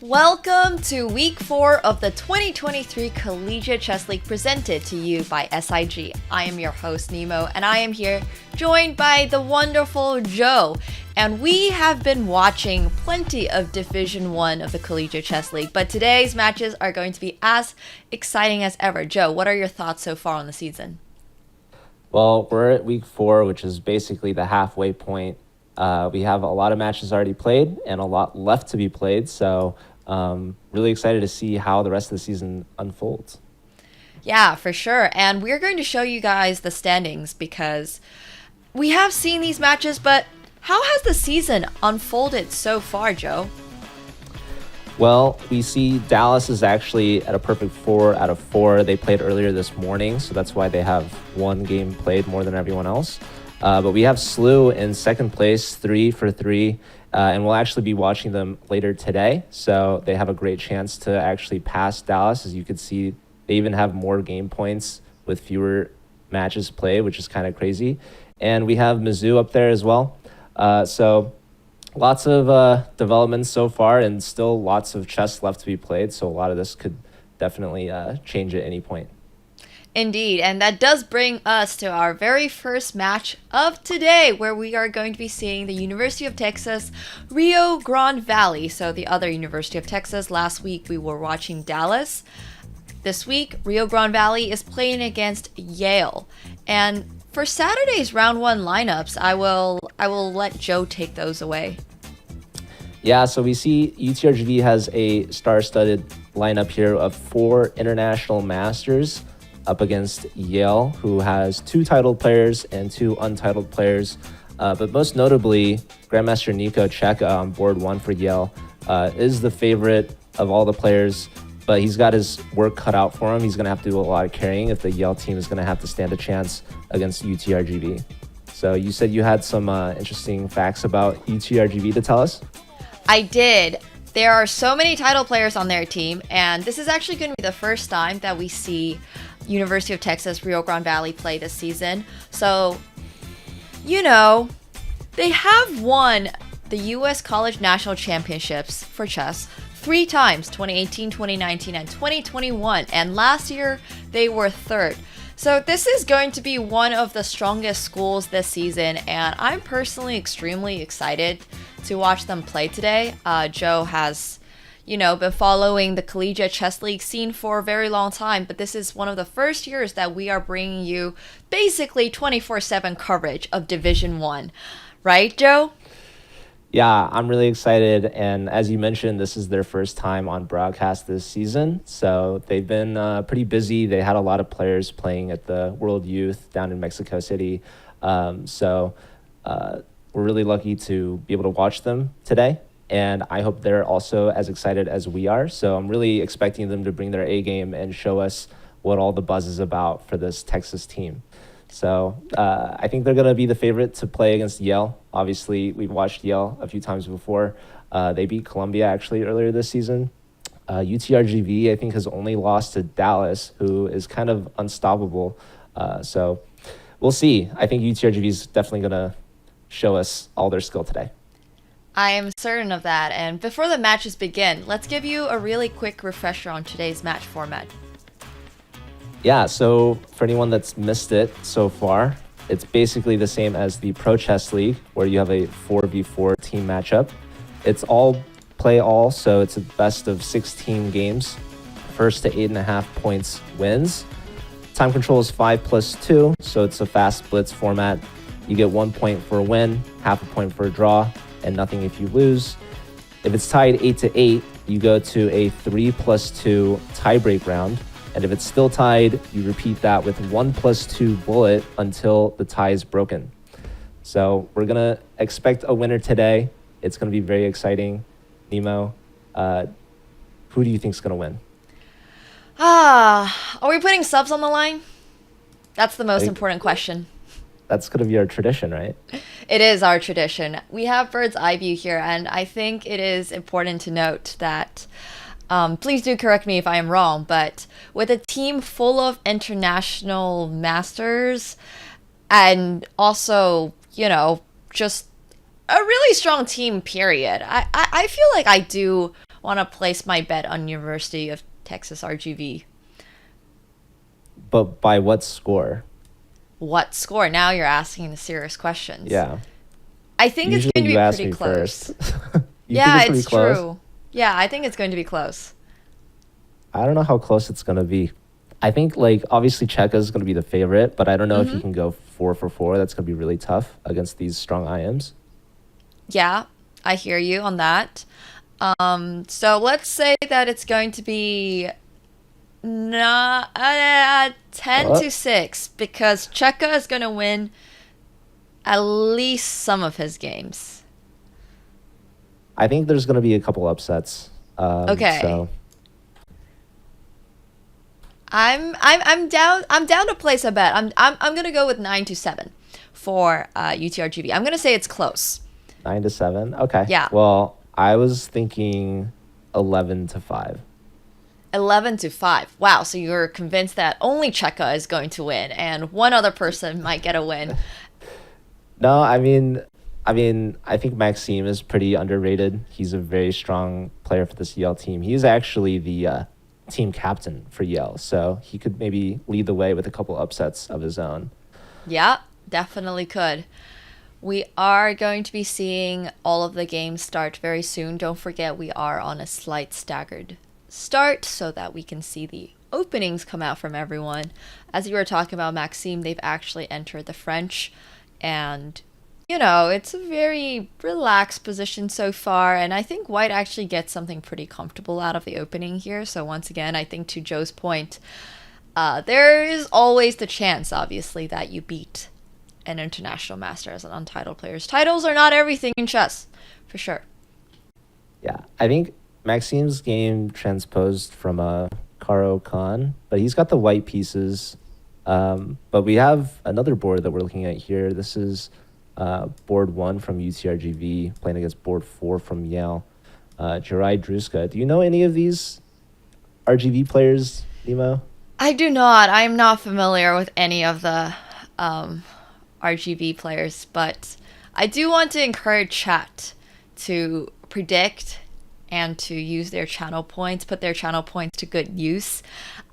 Welcome to week 4 of the 2023 Collegiate Chess League presented to you by SIG. I am your host, Nemo, and I am here joined by the wonderful Joe. And we have been watching plenty of Division 1 of the Collegiate Chess League, but today's matches are going to be as exciting as ever. Joe, what are your thoughts so far on the season? Well, we're at week 4, which is basically the halfway point. We have a lot of matches already played and a lot left to be played, so really excited to see how the rest of the season unfolds. Yeah, for sure. And we're going to show you guys the standings because we have seen these matches, but how has the season unfolded so far, Joe? Well, we see Dallas is actually at a perfect 4 out of 4. They played earlier this morning, so that's why they have one game played more than everyone else. But we have SLU in second place, 3 for 3, and we'll actually be watching them later today. So they have a great chance to actually pass Dallas. As you can see, they even have more game points with fewer matches played, which is kind of crazy. And we have Mizzou up there as well. So lots of developments so far, and still lots of chess left to be played. So a lot of this could definitely change at any point. Indeed, and that does bring us to our very first match of today, where we are going to be seeing the University of Texas, Rio Grande Valley. So the other University of Texas. Last week we were watching Dallas. This week, Rio Grande Valley is playing against Yale. And for Saturday's round 1 lineups, I will let Joe take those away. Yeah, so we see UTRGV has a star-studded lineup here of 4 international masters up against Yale, who has 2 titled players and 2 untitled players. But most notably, Grandmaster Nicolas Checa on board 1 for Yale is the favorite of all the players, but he's got his work cut out for him. He's going to have to do a lot of carrying if the Yale team is going to have to stand a chance against UTRGV. So you said you had some interesting facts about UTRGV to tell us? I did. There are so many title players on their team, and this is actually going to be the first time that we see University of Texas Rio Grande Valley play this season. So, they have won the U.S. College National Championships for chess 3 times, 2018, 2019, and 2021. And last year, they were 3rd. So this is going to be one of the strongest schools this season, and I'm personally extremely excited to watch them play today. Joe has, been following the Collegiate Chess League scene for a very long time, but this is one of the first years that we are bringing you basically 24/7 coverage of Division 1. Right, Joe? Yeah, I'm really excited. And as you mentioned, this is their first time on broadcast this season. So they've been pretty busy. They had a lot of players playing at the World Youth down in Mexico City. So we're really lucky to be able to watch them today. And I hope they're also as excited as we are. So I'm really expecting them to bring their A game and show us what all the buzz is about for this Texas team. So I think they're going to be the favorite to play against Yale. Obviously, we've watched Yale a few times before. They beat Columbia actually earlier this season. UTRGV, I think, has only lost to Dallas, who is kind of unstoppable. So we'll see. I think UTRGV is definitely going to show us all their skill today. I am certain of that. And before the matches begin, let's give you a really quick refresher on today's match format. Yeah, so for anyone that's missed it so far, it's basically the same as the Pro Chess League, where you have a 4v4 team matchup. It's all play all, so it's a best of 16 games. First to 8.5 points wins. Time control is 5+2, so it's a fast blitz format. You get 1 point for a win, half a point for a draw, and nothing if you lose. If it's tied 8-8, you go to a 3+2 tiebreak round. And if it's still tied, you repeat that with 1+2 bullet until the tie is broken. So we're going to expect a winner today. It's going to be very exciting. Nemo, who do you think is going to win? Are we putting subs on the line? That's the most important question. That's going to be our tradition, right? It is our tradition. We have bird's eye view here, and I think it is important to note that please do correct me if I am wrong, but with a team full of international masters and also, just a really strong team, period, I feel like I do want to place my bet on University of Texas RGV. But by what score? What score? Now you're asking the serious questions. Yeah. I think Usually it's going to be you pretty close. Yeah, it's true. Yeah, I think it's going to be close. I don't know how close it's going to be. I think, obviously Checa is going to be the favorite, but I don't know if he can go 4 for 4. That's going to be really tough against these strong IMs. Yeah, I hear you on that. So let's say that it's going to be Nah, 10 Oh, to 6 because Checa is going to win at least some of his games. I think there's going to be a couple upsets. Okay. So I'm down to place a bet. I'm going to go with 9 to 7 for UTRGV. I'm going to say it's close. 9-7. Okay. Yeah. Well, I was thinking 11-5. 11 to 5. Wow, so you're convinced that only Checa is going to win and one other person might get a win. No, I think Maxime is pretty underrated. He's a very strong player for this Yale team. He's actually the team captain for Yale, so he could maybe lead the way with a couple upsets of his own. Yeah, definitely could. We are going to be seeing all of the games start very soon. Don't forget we are on a slight staggered start so that we can see the openings come out from everyone. As you were talking about Maxime, they've actually entered the French, and it's a very relaxed position so far, and I think White actually gets something pretty comfortable out of the opening here. So once again, I think to Joe's point, there is always the chance, obviously, that you beat an international master as an untitled player. Titles are not everything in chess, for sure. Yeah, I think Maxime's game transposed from Karo Khan, but he's got the white pieces. But we have another board that we're looking at here. This is board 1 from UTRGV playing against board 4 from Yale. Jirai Druska. Do you know any of these RGV players, Nemo? I do not. I am not familiar with any of the RGB players, but I do want to encourage chat to predict and to use their channel points, put their channel points to good use.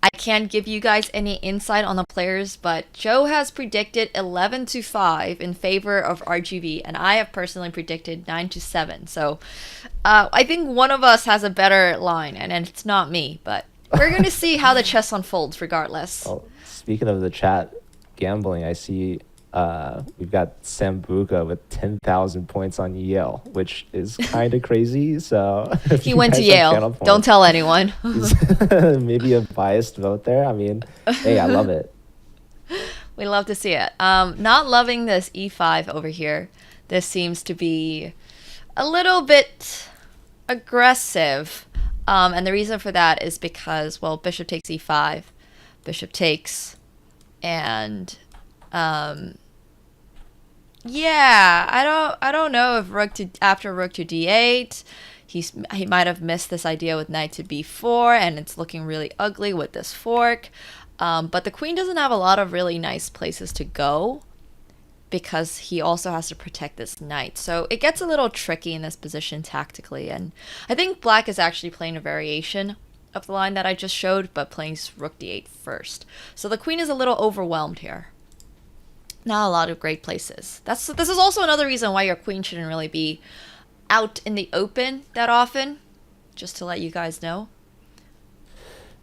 I can't give you guys any insight on the players, but Joe has predicted 11 to 5 in favor of RGB, and I have personally predicted 9 to 7. So I think one of us has a better line, and it's not me, but we're going to see how the chess unfolds regardless. Oh, speaking of the chat gambling, I see we've got Sambuca with 10,000 points on Yale, which is kind of crazy. So He went to Yale. Don't tell anyone. Maybe a biased vote there. I mean, hey, I love it. We love to see it. Not loving this e5 over here. This seems to be a little bit aggressive. And the reason for that is because, well, bishop takes e5, bishop takes, and yeah, I don't know if after rook to d8, he might have missed this idea with knight to b4, and it's looking really ugly with this fork. But the queen doesn't have a lot of really nice places to go because he also has to protect this knight. So it gets a little tricky in this position tactically, and I think black is actually playing a variation of the line that I just showed, but playing rook d8 first. So the queen is a little overwhelmed here. Not a lot of great places. This is also another reason why your queen shouldn't really be out in the open that often, just to let you guys know.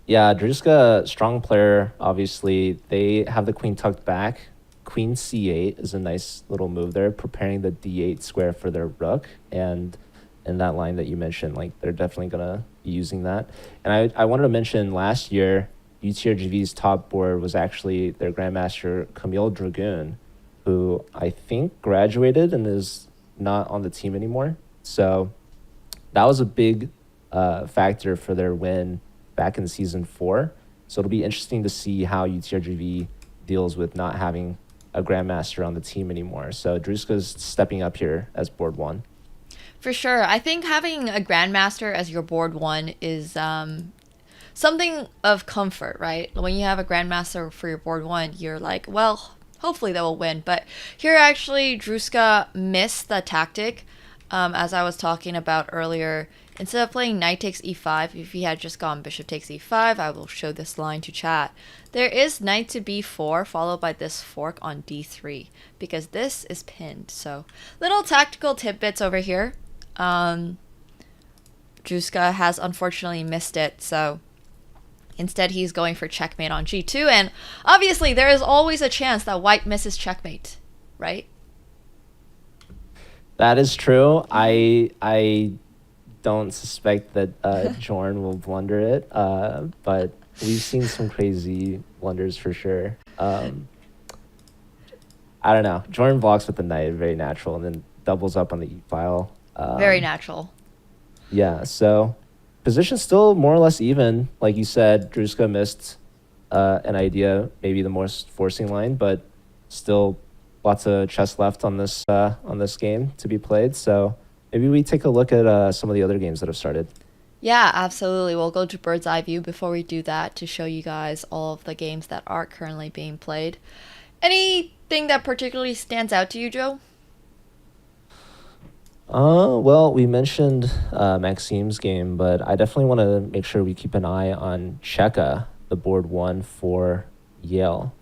Yeah, Druzhka, strong player, obviously. They have the queen tucked back. Queen c8 is a nice little move there, preparing the d8 square for their rook. And in that line that you mentioned, like, they're definitely going to be using that. And I wanted to mention last year, UTRGV's top board was actually their grandmaster Camille Dragoon, who I think graduated and is not on the team anymore. So that was a big factor for their win back in season 4. So it'll be interesting to see how UTRGV deals with not having a grandmaster on the team anymore. So Druzhka's stepping up here as board 1. For sure. I think having a grandmaster as your board 1 is something of comfort, right? When you have a grandmaster for your board 1, you're like, well, hopefully they will win. But here actually Druzhka missed the tactic, as I was talking about earlier. Instead of playing knight takes e5, if he had just gone bishop takes e5, I will show this line to chat. There is knight to b4 followed by this fork on d3 because this is pinned. So little tactical tidbits over here. Druzhka has unfortunately missed it, so instead he's going for checkmate on g2, and obviously there is always a chance that white misses checkmate, right? That is true. I don't suspect that Jorn will blunder it, but we've seen some crazy blunders for sure. I don't know. Jordan blocks with the knight, very natural, and then doubles up on the e file. Very natural. Yeah, so position still more or less even. Like you said, Druska missed an idea, maybe the most forcing line, but still lots of chess left on this game to be played. So maybe we take a look at some of the other games that have started. Yeah, absolutely. We'll go to bird's eye view before we do that to show you guys all of the games that are currently being played. Anything that particularly stands out to you, Joe? Well, we mentioned Maxime's game, but I definitely want to make sure we keep an eye on Checa, the board one for Yale.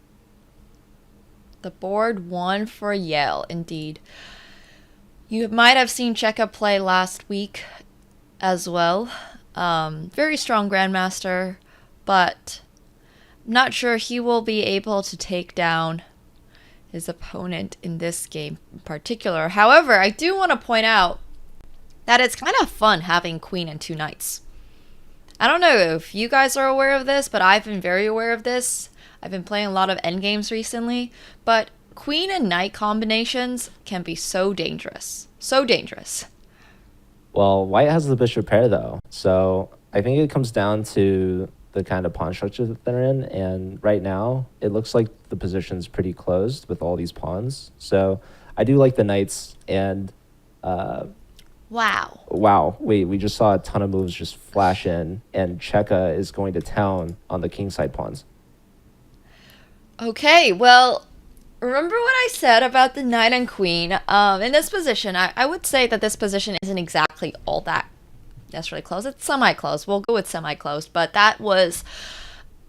The board one for Yale, indeed. You might have seen Checa play last week as well. Very strong grandmaster, but I'm not sure he will be able to take down his opponent in this game in particular. However, I do want to point out that it's kind of fun having queen and two knights. I don't know if you guys are aware of this, but I've been very aware of this. I've been playing a lot of endgames recently, but queen and knight combinations can be so dangerous. So dangerous. Well, white has the bishop pair though, so I think it comes down to the kind of pawn structure that they're in, and right now it looks like the position's pretty closed with all these pawns. So I do like the knights, and wow, wait, we just saw a ton of moves just flash in, and Checa is going to town on the kingside pawns. Okay, well, remember what I said about the knight and queen? In this position, I would say that this position isn't exactly all that necessarily close. It's semi-close. We'll go with semi-close, but that was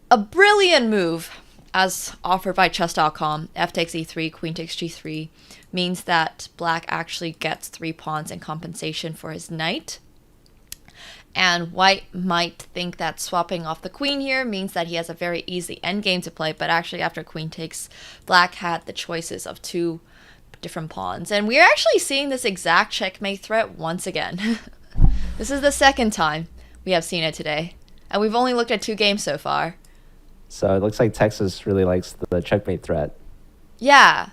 a brilliant move as offered by Chess.com. F takes e3, queen takes g3 means that black actually gets 3 pawns in compensation for his knight. And white might think that swapping off the queen here means that he has a very easy endgame to play, but actually after queen takes, black had the choices of 2 different pawns. And we're actually seeing this exact checkmate threat once again. This is the second time we have seen it today, and we've only looked at 2 games so far. So it looks like Texas really likes the checkmate threat. Yeah.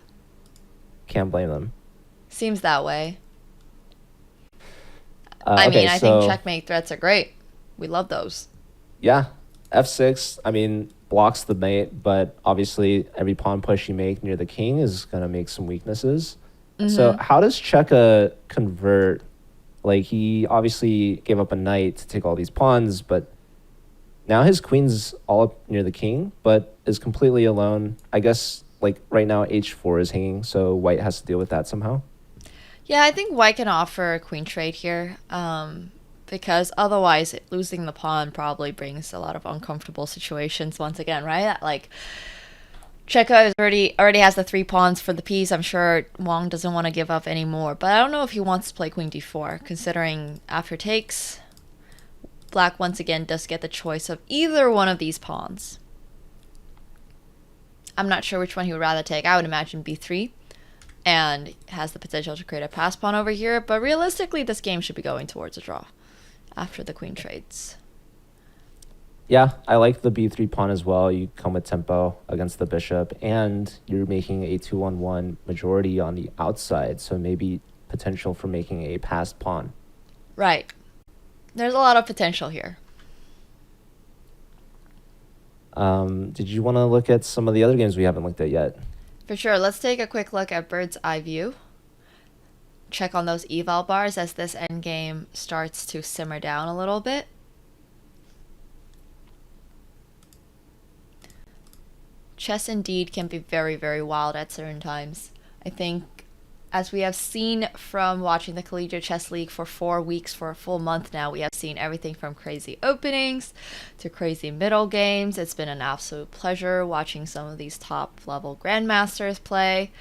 Can't blame them. Seems that way. I think checkmate threats are great. We love those. Yeah. F6, I mean, blocks the mate, but obviously every pawn push you make near the king is going to make some weaknesses. So how does Checa convert? Like, he obviously gave up a knight to take all these pawns, but now his queen's all up near the king, but is completely alone. I guess, like, right now h4 is hanging, so white has to deal with that somehow. Yeah, I think white can offer a queen trade here, because otherwise losing the pawn probably brings a lot of uncomfortable situations once again, right? Like, Checa already has the 3 pawns for the piece. I'm sure Wang doesn't want to give up any more, but I don't know if he wants to play queen d4, considering after takes, black once again does get the choice of either one of these pawns. I'm not sure which one he would rather take. I would imagine b3, and has the potential to create a pass pawn over here, but realistically this game should be going towards a draw after the queen trades. Yeah, I like the b3 pawn as well. You come with tempo against the bishop, and you're making a 2-on-1 majority on the outside, so maybe potential for making a passed pawn. Right. There's a lot of potential here. Did you want to look at some of the other games we haven't looked at yet? For sure. Let's take a quick look at bird's eye view. Check on those eval bars as this endgame starts to simmer down a little bit. Chess indeed can be very, very wild at certain times. I think, as we have seen from watching the Collegiate Chess League for 4 weeks, for a full month now, we have seen everything from crazy openings to crazy middle games. It's been an absolute pleasure watching some of these top-level grandmasters play.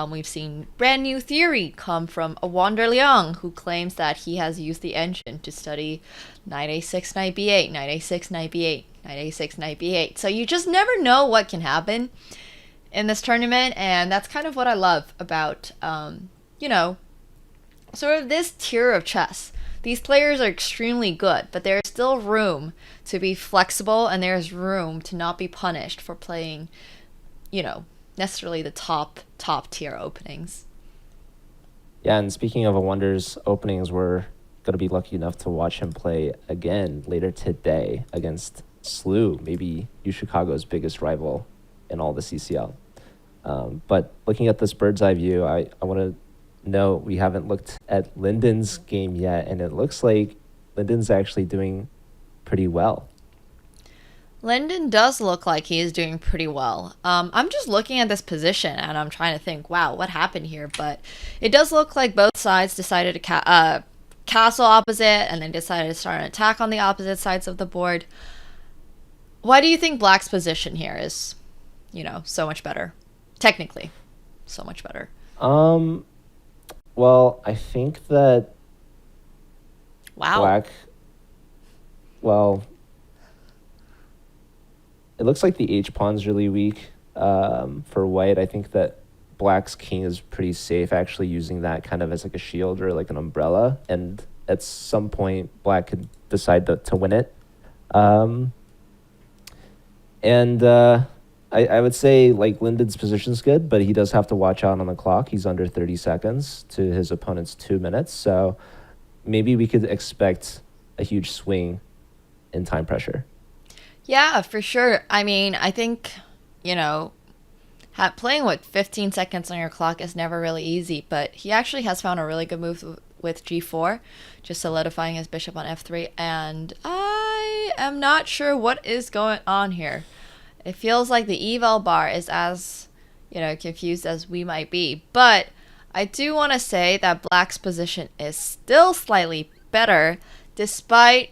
We've seen brand new theory come from Awonder Liang, who claims that he has used the engine to study knight a6, knight b8, knight a6, knight b8, knight a6, knight b8. So you just never know what can happen in this tournament, and that's kind of what I love about, sort of this tier of chess. These players are extremely good, but there's still room to be flexible, and there's room to not be punished for playing, necessarily the top tier openings. Yeah, and speaking of Awonder's openings, we're going to be lucky enough to watch him play again later today against Slew, maybe UChicago's biggest rival in all the CCL. But looking at this bird's eye view, I want to note we haven't looked at Lyndon's game yet, and it looks like Lyndon's actually doing pretty well. Lyndon does look like he is doing pretty well. I'm just looking at this position and I'm trying to think, wow, what happened here? But it does look like both sides decided to castle opposite and then decided to start an attack on the opposite sides of the board. Why do you think Black's position here is, so much better? Technically, so much better. Well, I think that Black, it looks like the H-pawn's really weak for white. I think that Black's king is pretty safe, actually using that kind of as like a shield or like an umbrella. And at some point, Black could decide to win it. I would say like Lyndon's position's good, but he does have to watch out on the clock. He's under 30 seconds to his opponent's 2 minutes. So maybe we could expect a huge swing in time pressure. Yeah, for sure. I mean, I think, playing with 15 seconds on your clock is never really easy, but he actually has found a really good move with g4, just solidifying his bishop on f3, and I am not sure what is going on here. It feels like the eval bar is as, confused as we might be, but I do want to say that Black's position is still slightly better, despite,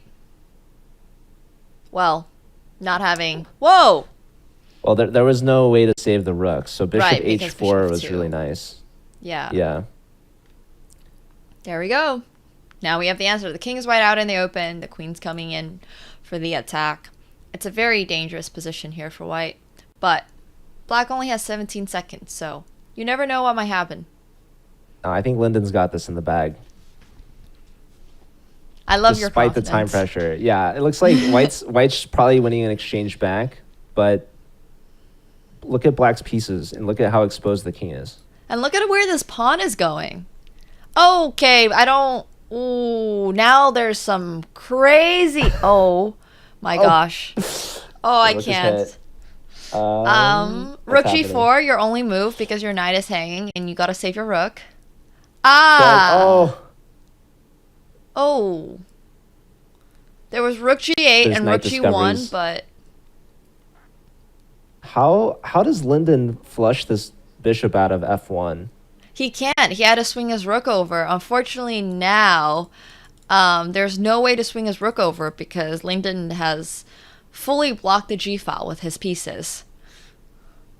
not having... Whoa! Well, there was no way to save the rook, so bishop right, h4 bishop was 2. really nice. Yeah. Yeah. There we go. Now we have the answer. The king is white out in the open. The queen's coming in for the attack. It's a very dangerous position here for white. But Black only has 17 seconds, so you never know what might happen. I think Lyndon's got this in the bag. I love your confidence. Despite the time pressure. Yeah, it looks like White's probably winning an exchange back, but look at Black's pieces and look at how exposed the king is. And look at where this pawn is going. Okay, I don't... Ooh, now there's some crazy... Oh, my gosh. Oh, I can't. Rook g4, your only move because your knight is hanging and you gotta save your rook. Oh. There was rook g8 There's and rook g1, but... How does Lyndon flush this bishop out of f1? He can't. He had to swing his rook over. Unfortunately, now there's no way to swing his rook over because Lyndon has fully blocked the g-file with his pieces.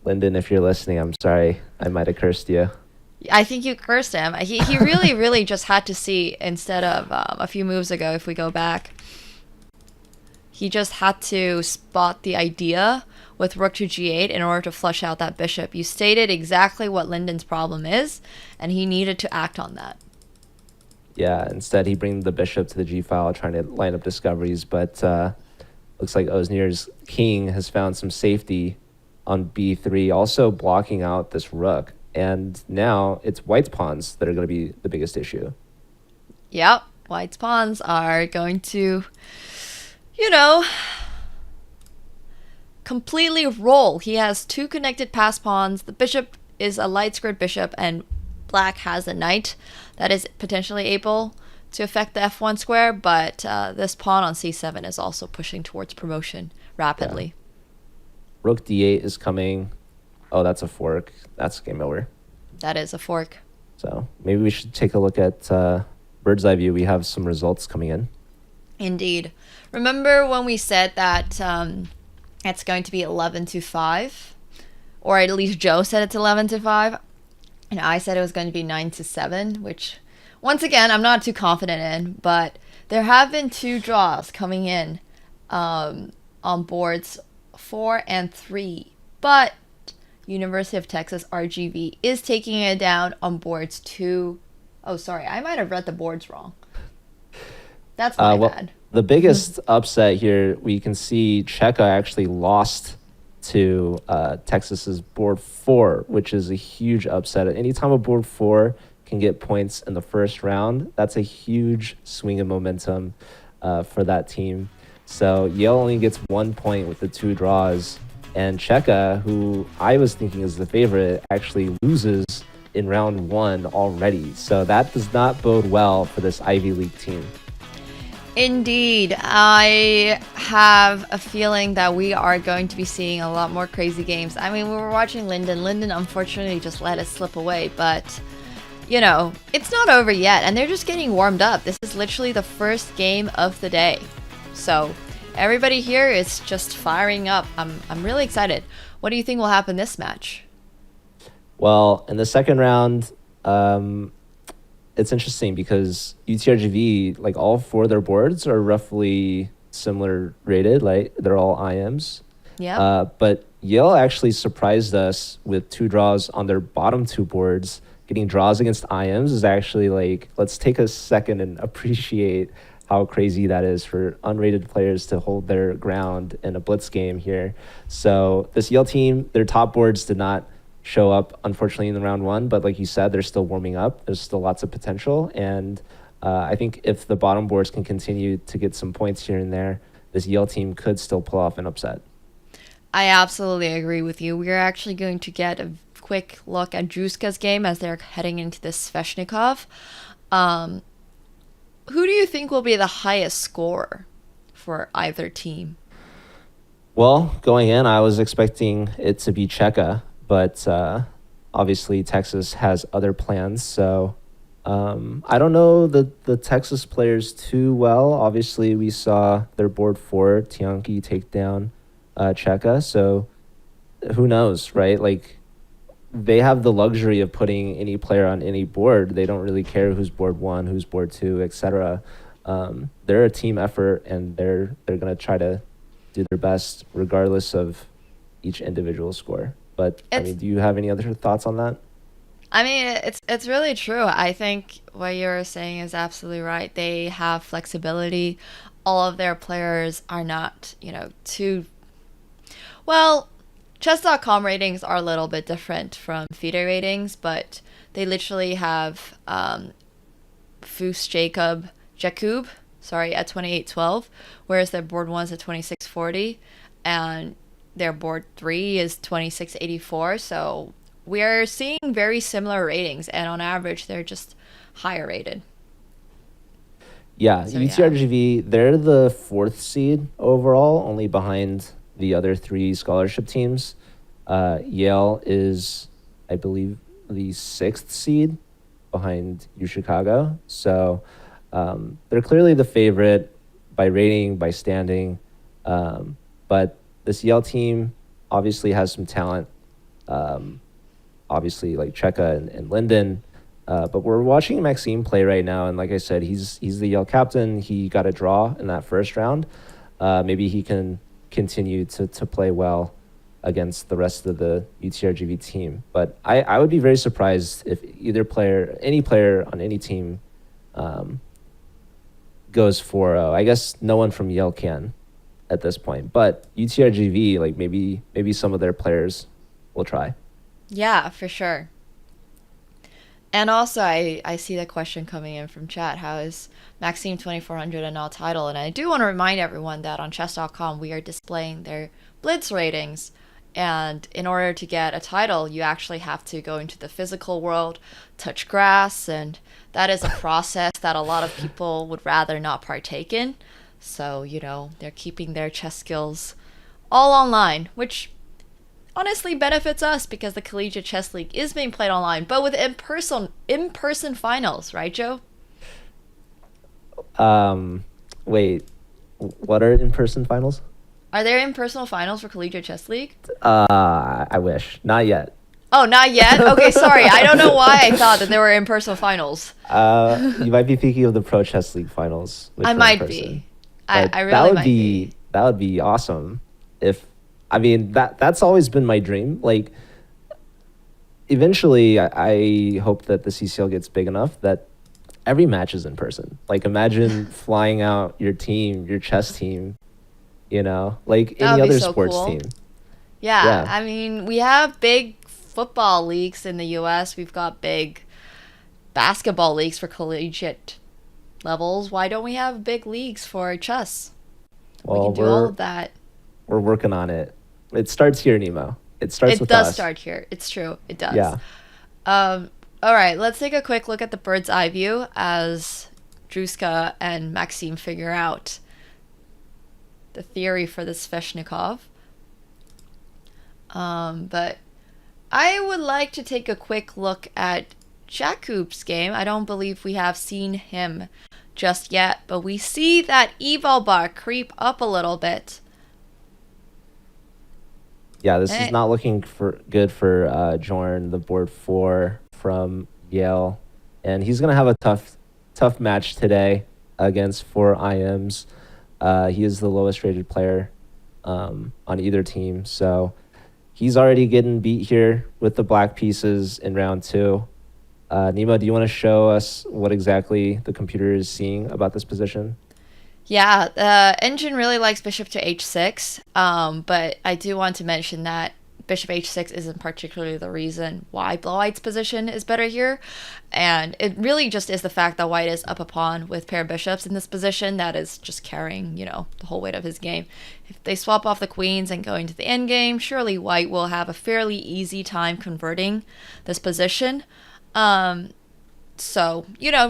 Lyndon, if you're listening, I'm sorry. I might have cursed you. I think you cursed him. He really, really just had to see, instead of a few moves ago, if we go back, he just had to spot the idea with rook to g8 in order to flush out that bishop. You stated exactly what Lyndon's problem is, and he needed to act on that. Yeah, instead he brings the bishop to the g-file, trying to line up discoveries, but looks like Oznir's king has found some safety on b3, also blocking out this rook. And now it's White's pawns that are going to be the biggest issue. Yep, White's pawns are going to, completely roll. He has two connected pass pawns. The bishop is a light squared bishop, and Black has a knight that is potentially able to affect the f1 square, but this pawn on c7 is also pushing towards promotion rapidly. Yeah. Rook d8 is coming. Oh, that's a fork. That's game over. That is a fork. So maybe we should take a look at bird's eye view. We have some results coming in. Indeed. Remember when we said that it's going to be 11-5? Or at least Joe said it's 11-5. And I said it was going to be 9-7, which, once again, I'm not too confident in. But there have been two draws coming in on boards 4 and 3. But University of Texas RGV is taking it down on boards 2. Oh, sorry, I might have read the boards wrong. That's my Well, bad. the biggest upset here, we can see Checa actually lost to Texas's board 4, which is a huge upset. Anytime a board 4 can get points in the first round, that's a huge swing of momentum for that team. So Yale only gets 1 point with the 2 draws, and Checa, who I was thinking is the favorite, actually loses in round 1 already. So that does not bode well for this Ivy League team. Indeed, I have a feeling that we are going to be seeing a lot more crazy games. I mean, we were watching Linden. Linden unfortunately just let it slip away, but you know, it's not over yet, and they're just getting warmed up. This is literally the first game of the day. So everybody here is just firing up. I'm really excited. What do you think will happen this match? Well, in the second round, it's interesting because UTRGV, like all 4 of their boards are roughly similar rated, like they're all IMs. Yeah. But Yale actually surprised us with 2 draws on their bottom 2 boards. Getting draws against IMs is actually like, let's take a second and appreciate how crazy that is for unrated players to hold their ground in a blitz game here. So this Yale team, their top boards did not show up, unfortunately, in the round 1. But like you said, they're still warming up. There's still lots of potential. And I think if the bottom boards can continue to get some points here and there, this Yale team could still pull off an upset. I absolutely agree with you. We're actually going to get a quick look at Juska's game as they're heading into this Sveshnikov. Who do you think will be the highest score for either team? Well, going in, I was expecting it to be Checa, but obviously Texas has other plans. So I don't know the Texas players too well. Obviously, we saw their board 4, Tianqi, take down Checa. So who knows, right? Like, they have the luxury of putting any player on any board. They don't really care who's board 1, who's board 2, etc. They're a team effort, and they're going to try to do their best regardless of each individual score. But I mean, do you have any other thoughts on that? I mean, it's really true. I think what you're saying is absolutely right. They have flexibility. All of their players are not, too well. Chess.com ratings are a little bit different from FIDE ratings, but they literally have Foos Jakub, at 2812, whereas their board 1's at 2640, and their board 3 is 2684. So we're seeing very similar ratings, and on average, they're just higher rated. Yeah, so, UTRGV, they're the 4th seed overall, only behind the other 3 scholarship teams. Yale is, I believe, the 6th seed behind UChicago. So they're clearly the favorite by rating, by standing. But this Yale team obviously has some talent. Obviously, like Checa and Linden. But we're watching Maxime play right now, and like I said, he's the Yale captain. He got a draw in that first round. Maybe he can continue to play well against the rest of the UTRGV team. But I would be very surprised if any player on any team goes 4-0. I guess no one from Yale can at this point. But UTRGV, like maybe some of their players will try. Yeah, for sure. And also, I see the question coming in from chat. How is Maxime 2400 a null title? And I do want to remind everyone that on Chess.com, we are displaying their Blitz ratings. And in order to get a title, you actually have to go into the physical world, touch grass, and that is a process that a lot of people would rather not partake in. So, they're keeping their chess skills all online, which honestly benefits us because the Collegiate Chess League is being played online, but with in-person finals, right, Joe? Wait, what are in-person finals? Are there in-person finals for Collegiate Chess League? I wish. Not yet. Oh, not yet? Okay, sorry. I don't know why I thought that there were in-person finals. You might be thinking of the Pro Chess League finals. I might be. I really might be. That would be awesome. That's always been my dream. Like, eventually, I hope that the CCL gets big enough that every match is in person. Like imagine flying out your team, your chess team, like That any would be other so sports cool. team. Yeah, Yeah. I mean, we have big football leagues in the US. We've got big basketball leagues for collegiate levels. Why don't we have big leagues for chess? We can Well, do all we're of that. we're working on it. It starts here, Nemo. It starts It with does us. start here. It's true. It does. Yeah. All right, let's take a quick look at the bird's eye view as Druska and Maxime figure out the theory for this Sveshnikov. But I would like to take a quick look at Jakub's game. I don't believe we have seen him just yet, but we see that eval bar creep up a little bit. Yeah, this is Eh, not looking for good for Jorn, the board 4 from Yale, and he's gonna have a tough match today against 4 IMs. He is the lowest rated player on either team, so he's already getting beat here with the black pieces in round 2. Nemo, do you want to show us what exactly the computer is seeing about this position? Yeah, the engine really likes bishop to h6, but I do want to mention that bishop h6 isn't particularly the reason why white's position is better here, and it really just is the fact that white is up a pawn with pair of bishops in this position that is just carrying, the whole weight of his game. If they swap off the queens and go into the endgame, surely white will have a fairly easy time converting this position. So,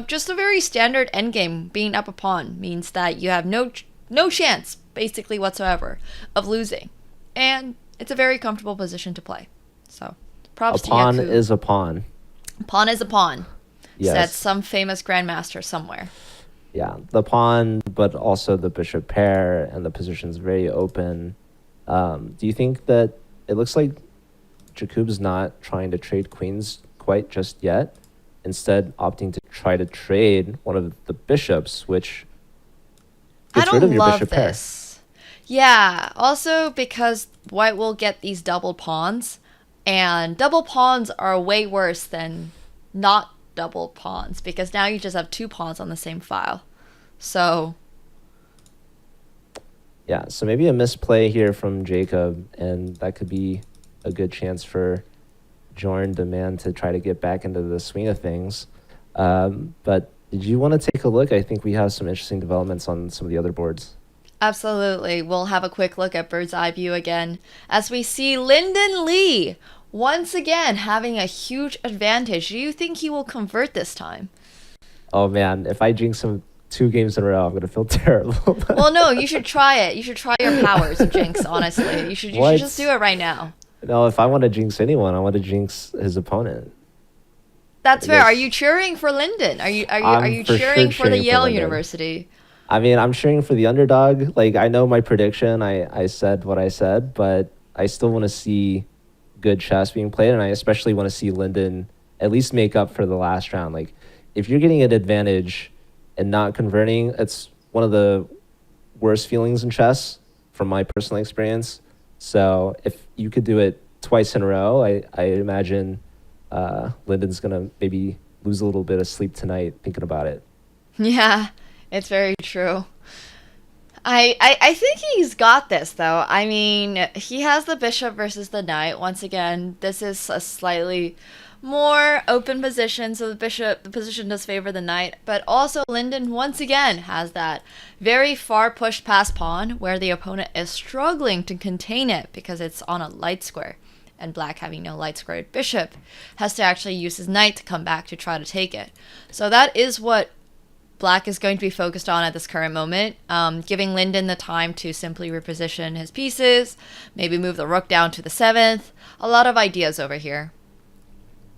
just a very standard endgame. Being up a pawn means that you have no chance, basically whatsoever, of losing. And it's a very comfortable position to play. So, A props to pawn Yaku. is a pawn. Pawn is a pawn, said Yes. some famous grandmaster somewhere. Yeah, the pawn, but also the bishop pair, and the position's very open. Do you think that it looks like Jakub's not trying to trade queens quite just yet? Instead, opting to try to trade one of the bishops, which I gets rid don't of your love bishop pair. this. Yeah, also because white will get these double pawns, and double pawns are way worse than not double pawns because now you just have 2 pawns on the same file. So, Yeah, so maybe a misplay here from Jacob, and that could be a good chance for Jorn Demand to try to get back into the swing of things. But did you want to take a look? I think we have some interesting developments on some of the other boards. absolutely, we'll have a quick look at bird's eye view again as we see Lyndon Lee once again having a huge advantage. Do you think he will convert this time? Oh man, if I jinx him 2 games in a row, I'm gonna feel terrible. Well, no, you should try it. You should try your powers of Jinx, honestly. You should just do it right now. No, if I want to jinx anyone, I want to jinx his opponent. That's fair. Yes. Are you cheering for Lyndon? Are you I'm for sure cheering for the cheering for Yale Lyndon. University? I mean, I'm cheering for the underdog. Like, I know my prediction. I said what I said, but I still want to see good chess being played, and I especially want to see Lyndon at least make up for the last round. Like, if you're getting an advantage and not converting, it's one of the worst feelings in chess from my personal experience. So if you could do it twice in a row, I imagine Lyndon's going to maybe lose a little bit of sleep tonight thinking about it. Yeah, it's very true. I think he's got this though. I mean, he has the bishop versus the knight. Once again, this is a slightly more open position, so the position does favor the knight. But also, Lyndon once again has that very far pushed past pawn where the opponent is struggling to contain it because it's on a light square. And black, having no light squared bishop, has to actually use his knight to come back to try to take it. So that is what black is going to be focused on at this current moment, giving Lyndon the time to simply reposition his pieces, maybe move the rook down to the 7th. A lot of ideas over here.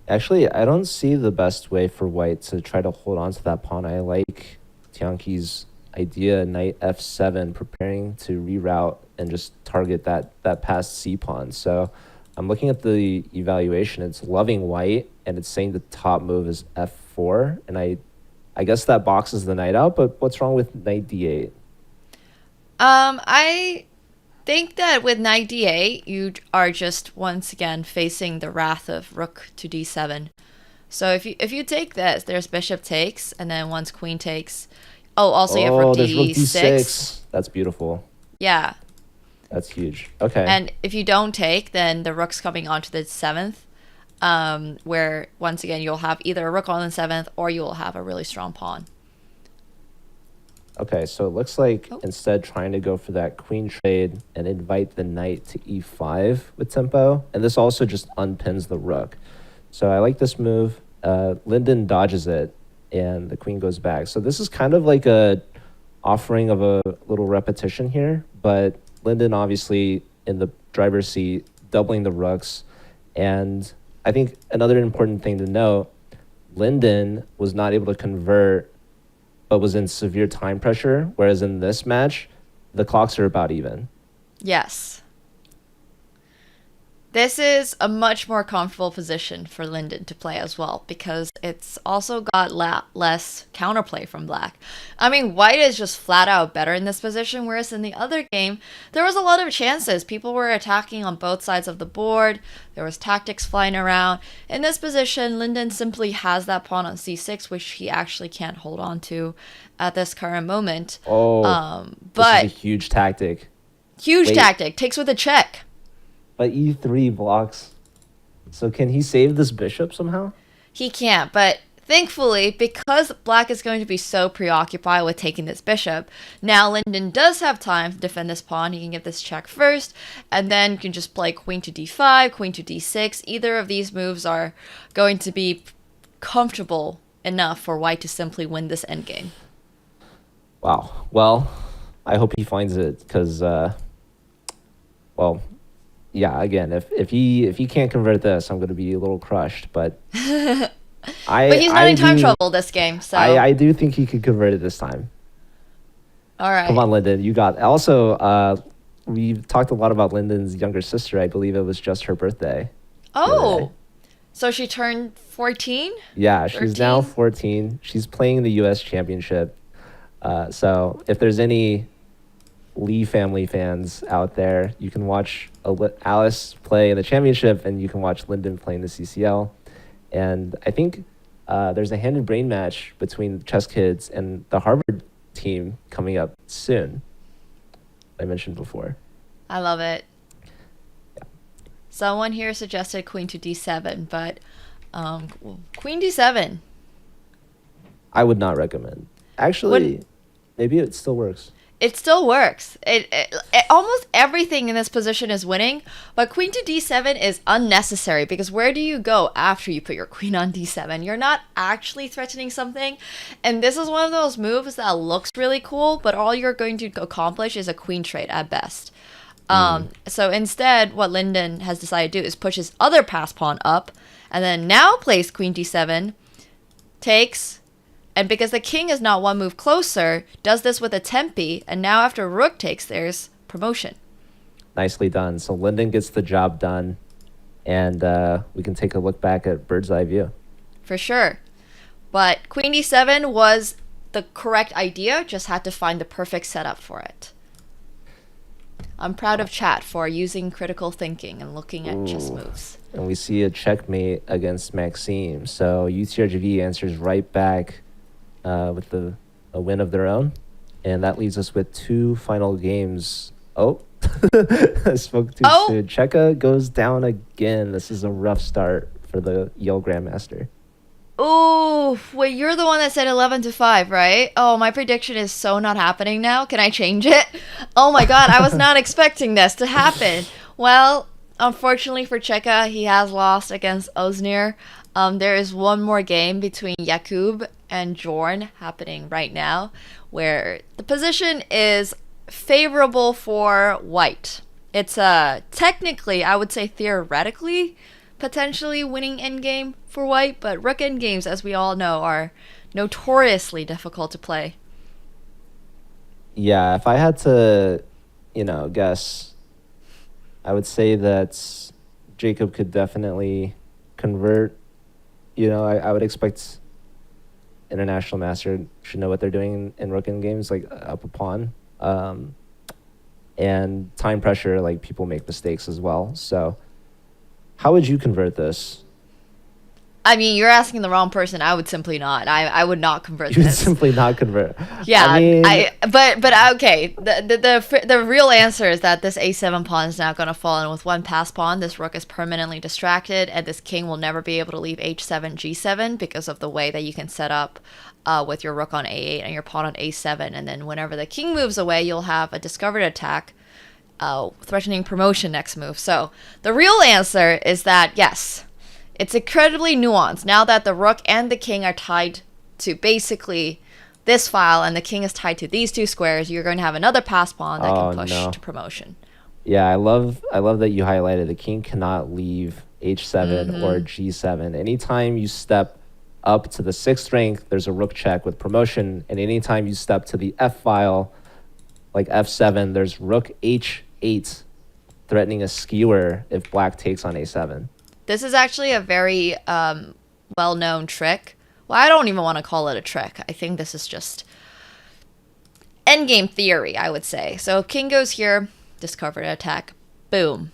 Actually, I don't see the best way for white to try to hold on to that pawn. I like Tianqi's idea, knight f7, preparing to reroute and just target that passed c pawn. So I'm looking at the evaluation. It's loving white, and it's saying the top move is f4, and I guess that boxes the knight out, but what's wrong with knight d8? I think that with knight d8, you are just once again facing the wrath of rook to d7. So if you take this, there's bishop takes, and then once queen takes. Oh, also you have rook Oh, there's rook d6. d6. That's beautiful. Yeah. That's huge. Okay. And if you don't take, then the rook's coming onto the seventh, where once again you'll have either a rook on the seventh or you will have a really strong pawn. Okay, so it looks like instead trying to go for that queen trade and invite the knight to e5 with tempo. And this also just unpins the rook. So I like this move. Linden dodges it and the queen goes back. So this is kind of like a offering of a little repetition here, but Linden obviously in the driver's seat, doubling the rooks. And I think another important thing to note, Linden was not able to convert but was in severe time pressure, whereas in this match, the clocks are about even. Yes. This is a much more comfortable position for Linden to play as well, because it's also got less counterplay from black. I mean, white is just flat out better in this position, whereas in the other game, there was a lot of chances. People were attacking on both sides of the board. There was tactics flying around. In this position, Linden simply has that pawn on c6, which he actually can't hold on to at this current moment. But this is a huge tactic. Huge tactic. Takes with a check. But e3 blocks. So can he save this bishop somehow? He can't, but thankfully, because black is going to be so preoccupied with taking this bishop, now Linden does have time to defend this pawn. He can get this check first, and then you can just play queen to d5, queen to d6. Either of these moves are going to be comfortable enough for white to simply win this endgame. Wow. Well, I hope he finds it, because, yeah, again, if he can't convert this, I'm going to be a little crushed. But but he's not in time trouble this game, so I do think he could convert it this time. All right. Come on, Linden, you got. Also, we've talked a lot about Linden's younger sister. I believe it was just her birthday. Oh, so she turned 14? Yeah, she's now 14. She's playing in the U.S. Championship. So if there's any Lee family fans out there, you can watch Alice play in the championship and you can watch Linden play in the CCL. And I think there's a hand and brain match between Chess Kids and the Harvard team coming up soon. I mentioned before. I love it. Yeah. Someone here suggested queen to d7, but queen d7. I would not recommend. Actually, maybe it still works. It still works. It almost everything in this position is winning, but queen to d7 is unnecessary because where do you go after you put your queen on d7? You're not actually threatening something, and this is one of those moves that looks really cool, but all you're going to accomplish is a queen trade at best. So instead, what Linden has decided to do is push his other pass pawn up, and then now plays queen d7, takes. And because the king is not one move closer, does this with a tempi, and now after rook takes, there's promotion. Nicely done. So Linden gets the job done, and we can take a look back at bird's eye view. For sure. But queen d7 was the correct idea, just had to find the perfect setup for it. I'm proud of chat for using critical thinking and looking at chess moves. And we see a checkmate against Maxime. So UTRGV answers right back with a win of their own. And that leaves us with two final games. Oh, I spoke too soon. Checa goes down again. This is a rough start for the Yale Grandmaster. Oh, wait, you're the one that said 11-5, right? Oh, my prediction is so not happening now. Can I change it? Oh my god, I was not expecting this to happen. Well, unfortunately for Checa, he has lost against Oznir. There is one more game between Jakub and Jorn happening right now, where the position is favorable for white. It's technically, I would say theoretically, potentially winning endgame for white, but rook endgames, as we all know, are notoriously difficult to play. Yeah, if I had to, guess, I would say that Jacob could definitely convert. I would expect International Master should know what they're doing in rook endgames, like up a pawn. And time pressure, like people make mistakes as well. So how would you convert this? I mean, you're asking the wrong person. I would simply not. I would not convert You would this. simply not convert. Yeah, I mean, but okay. The real answer is that this a7 pawn is now going to fall, and with one pass pawn, this rook is permanently distracted, and this king will never be able to leave h7, g7 because of the way that you can set up with your rook on a8 and your pawn on a7, and then whenever the king moves away, you'll have a discovered attack, threatening promotion next move. So the real answer is that yes. It's incredibly nuanced now that the rook and the king are tied to basically this file and the king is tied to these two squares. You're going to have another pass pawn that can push to promotion. Yeah, I love that you highlighted the king cannot leave h7 or g7. Anytime you step up to the 6th rank, there's a rook check with promotion, and anytime you step to the f file, like f7, there's rook h8, threatening a skewer if black takes on a7. This is actually a very well-known trick. Well, I don't even want to call it a trick. I think this is just endgame theory, I would say. So king goes here, discovered attack, boom.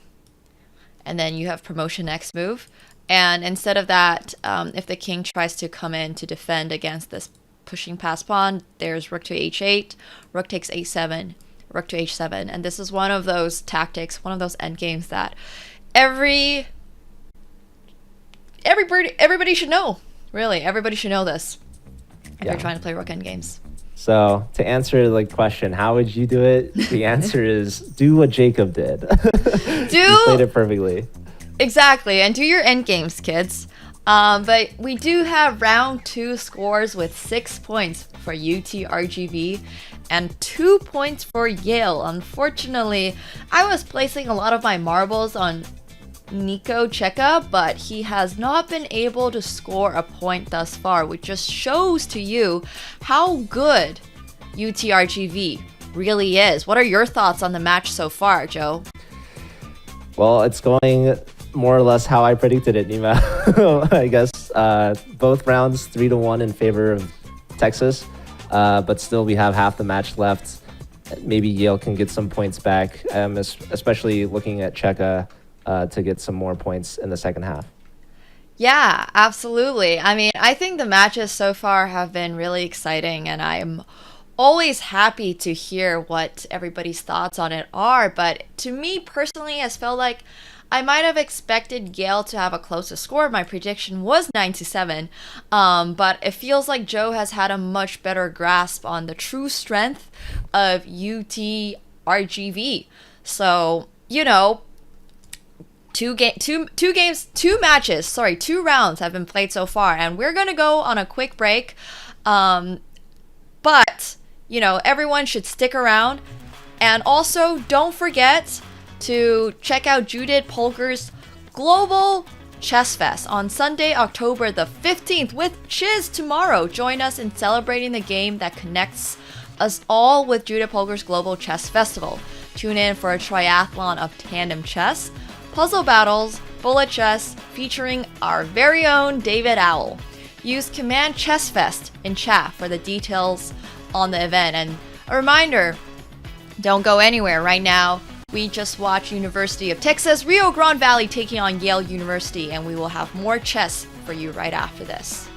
And then you have promotion next move. And instead of that, if the king tries to come in to defend against this pushing pass pawn, there's rook to h8, rook takes a7, rook to h7. And this is one of those tactics, one of those endgames that everybody should know. Really, everybody should know this if you're trying to play rook endgames. So to answer the question, how would you do it? The answer is do what Jacob did. You played it perfectly. Exactly, and do your endgames, kids. But we do have round 2 scores with 6 points for UTRGV and 2 points for Yale. Unfortunately, I was placing a lot of my marbles on Nicolas Checa, but he has not been able to score a point thus far, which just shows to you how good UTRGV really is. What are your thoughts on the match so far, Joe? Well, it's going more or less how I predicted it, Nima. I guess both rounds 3-1 in favor of Texas, but still we have half the match left. Maybe Yale can get some points back, especially looking at Checa to get some more points in the second half. Yeah, absolutely. I mean, I think the matches so far have been really exciting, and I'm always happy to hear what everybody's thoughts on it are. But to me personally, it's felt like I might have expected Yale to have a closer score. My prediction was 9-7, but it feels like Joe has had a much better grasp on the true strength of UTRGV. So, you know, two rounds have been played so far, and we're gonna go on a quick break. But you know, everyone should stick around, and also don't forget to check out Judith Polgar's Global Chess Fest on Sunday, October the 15th with Chiz tomorrow. Join us in celebrating the game that connects us all with Judith Polgar's Global Chess Festival. Tune in for a triathlon of tandem chess, puzzle battles, bullet chess, featuring our very own David Owl. Use Command Chess Fest in chat for the details on the event. And a reminder, don't go anywhere right now. We just watched University of Texas Rio Grande Valley taking on Yale University, and we will have more chess for you right after this.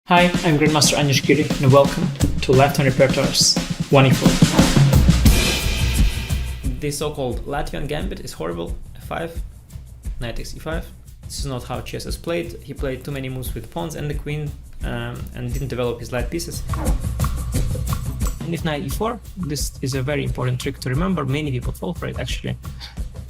Hi, I'm Grandmaster Anish Giri, and welcome to Left-Hand Repertoire's 1e4. The so-called Latvian gambit is horrible. F5, knight takes e5. This is not how chess is played. He played too many moves with pawns and the queen, and didn't develop his light pieces. And if knight e4, this is a very important trick to remember. Many people fall for it, actually.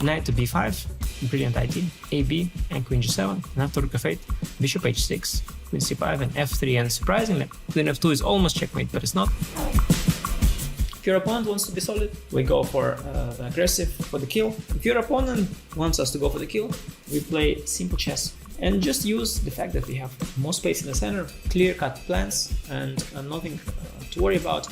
Knight to b5, brilliant idea. ab, and queen g7, and after rook f8, bishop h6, queen c5, and f3, and surprisingly, queen f2 is almost checkmate, but it's not. If your opponent wants to be solid, we go for the aggressive, for the kill. If your opponent wants us to go for the kill, we play simple chess. And just use the fact that we have more space in the center, clear-cut plans, and nothing to worry about.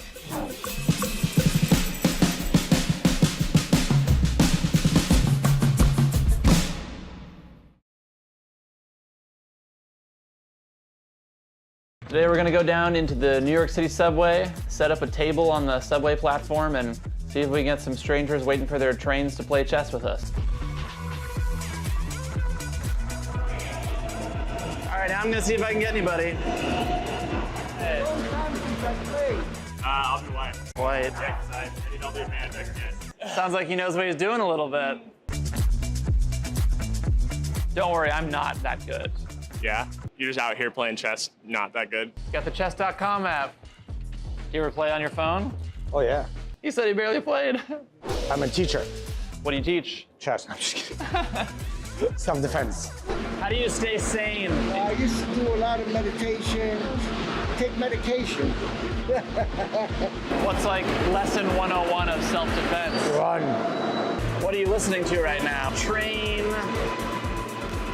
Today we're gonna go down into the New York City subway, set up a table on the subway platform, and see if we can get some strangers waiting for their trains to play chess with us. All right, now I'm gonna see if I can get anybody. Hey. I'll be white. White. Yeah, 'cause I need all the advantage I can get. Sounds like he knows what he's doing a little bit. Don't worry, I'm not that good. Yeah? You're just out here playing chess, not that good. Got the Chess.com app. You ever play on your phone? Oh, yeah. You said he barely played. I'm a teacher. What do you teach? Chess. I'm just kidding. Self-defense. How do you stay sane? I used to do a lot of meditation, take medication. What's like lesson 101 of self-defense? Run. What are you listening to right now? Train,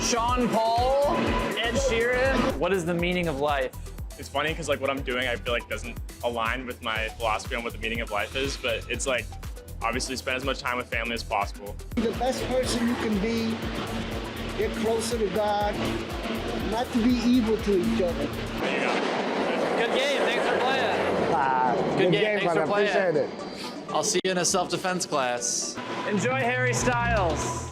Sean Paul, Ed Sheeran. What is the meaning of life? It's funny because like what I'm doing I feel like doesn't align with my philosophy on what the meaning of life is, but it's like obviously spend as much time with family as possible. The best person you can be, get closer to God, not to be evil to each other. There you go. Good game, thanks for playing. Good game, thanks man. for playing. I appreciate it. I'll see you in a self-defense class. Enjoy Harry Styles.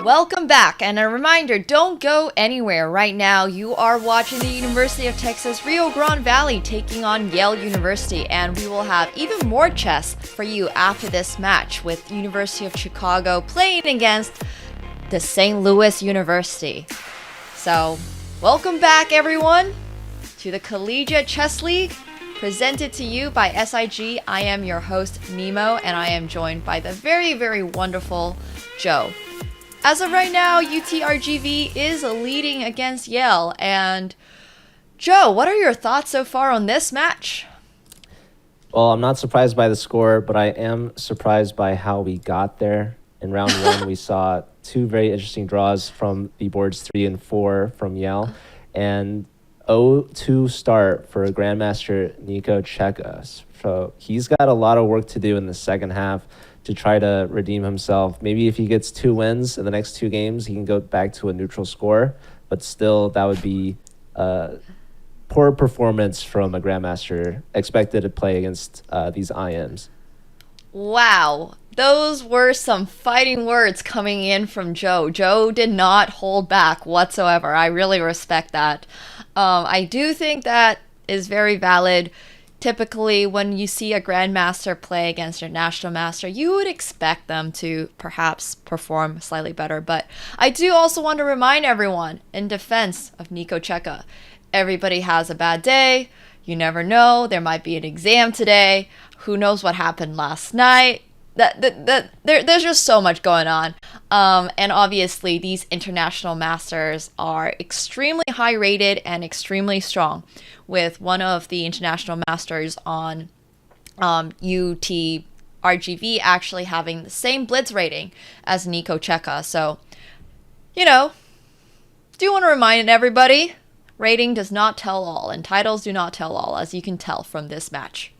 Welcome back, and a reminder, don't go anywhere right now. You are watching the University of Texas Rio Grande Valley taking on Yale University, and we will have even more chess for you after this match with University of Chicago playing against the St. Louis University. So, welcome back everyone to the Collegiate Chess League, presented to you by SIG. I am your host, Nemo, and I am joined by the very, very wonderful Joe. As of right now, UTRGV is leading against Yale. And Joe, what are your thoughts so far on this match? Well, I'm not surprised by the score, but I am surprised by how we got there. In round one, we saw two very interesting draws from the boards 3 and 4 from Yale, and 0-2 start for Grandmaster Nicolas Checa. So he's got a lot of work to do in the second half to try to redeem himself. Maybe if he gets 2 wins in the next 2 games, he can go back to a neutral score. But still, that would be poor performance from a Grandmaster expected to play against these IMs. Wow, those were some fighting words coming in from Joe. Joe did not hold back whatsoever. I really respect that. I do think that is very valid. Typically, when you see a grandmaster play against a national master, you would expect them to perhaps perform slightly better. But I do also want to remind everyone, in defense of Nicolas Checa, everybody has a bad day. You never know. There might be an exam today. Who knows what happened last night? There's just so much going on. And obviously, these international masters are extremely high rated and extremely strong. With one of the international masters on UTRGV RGV actually having the same blitz rating as Nico Checa. So, you know, do want to remind everybody, rating does not tell all, and titles do not tell all, as you can tell from this match.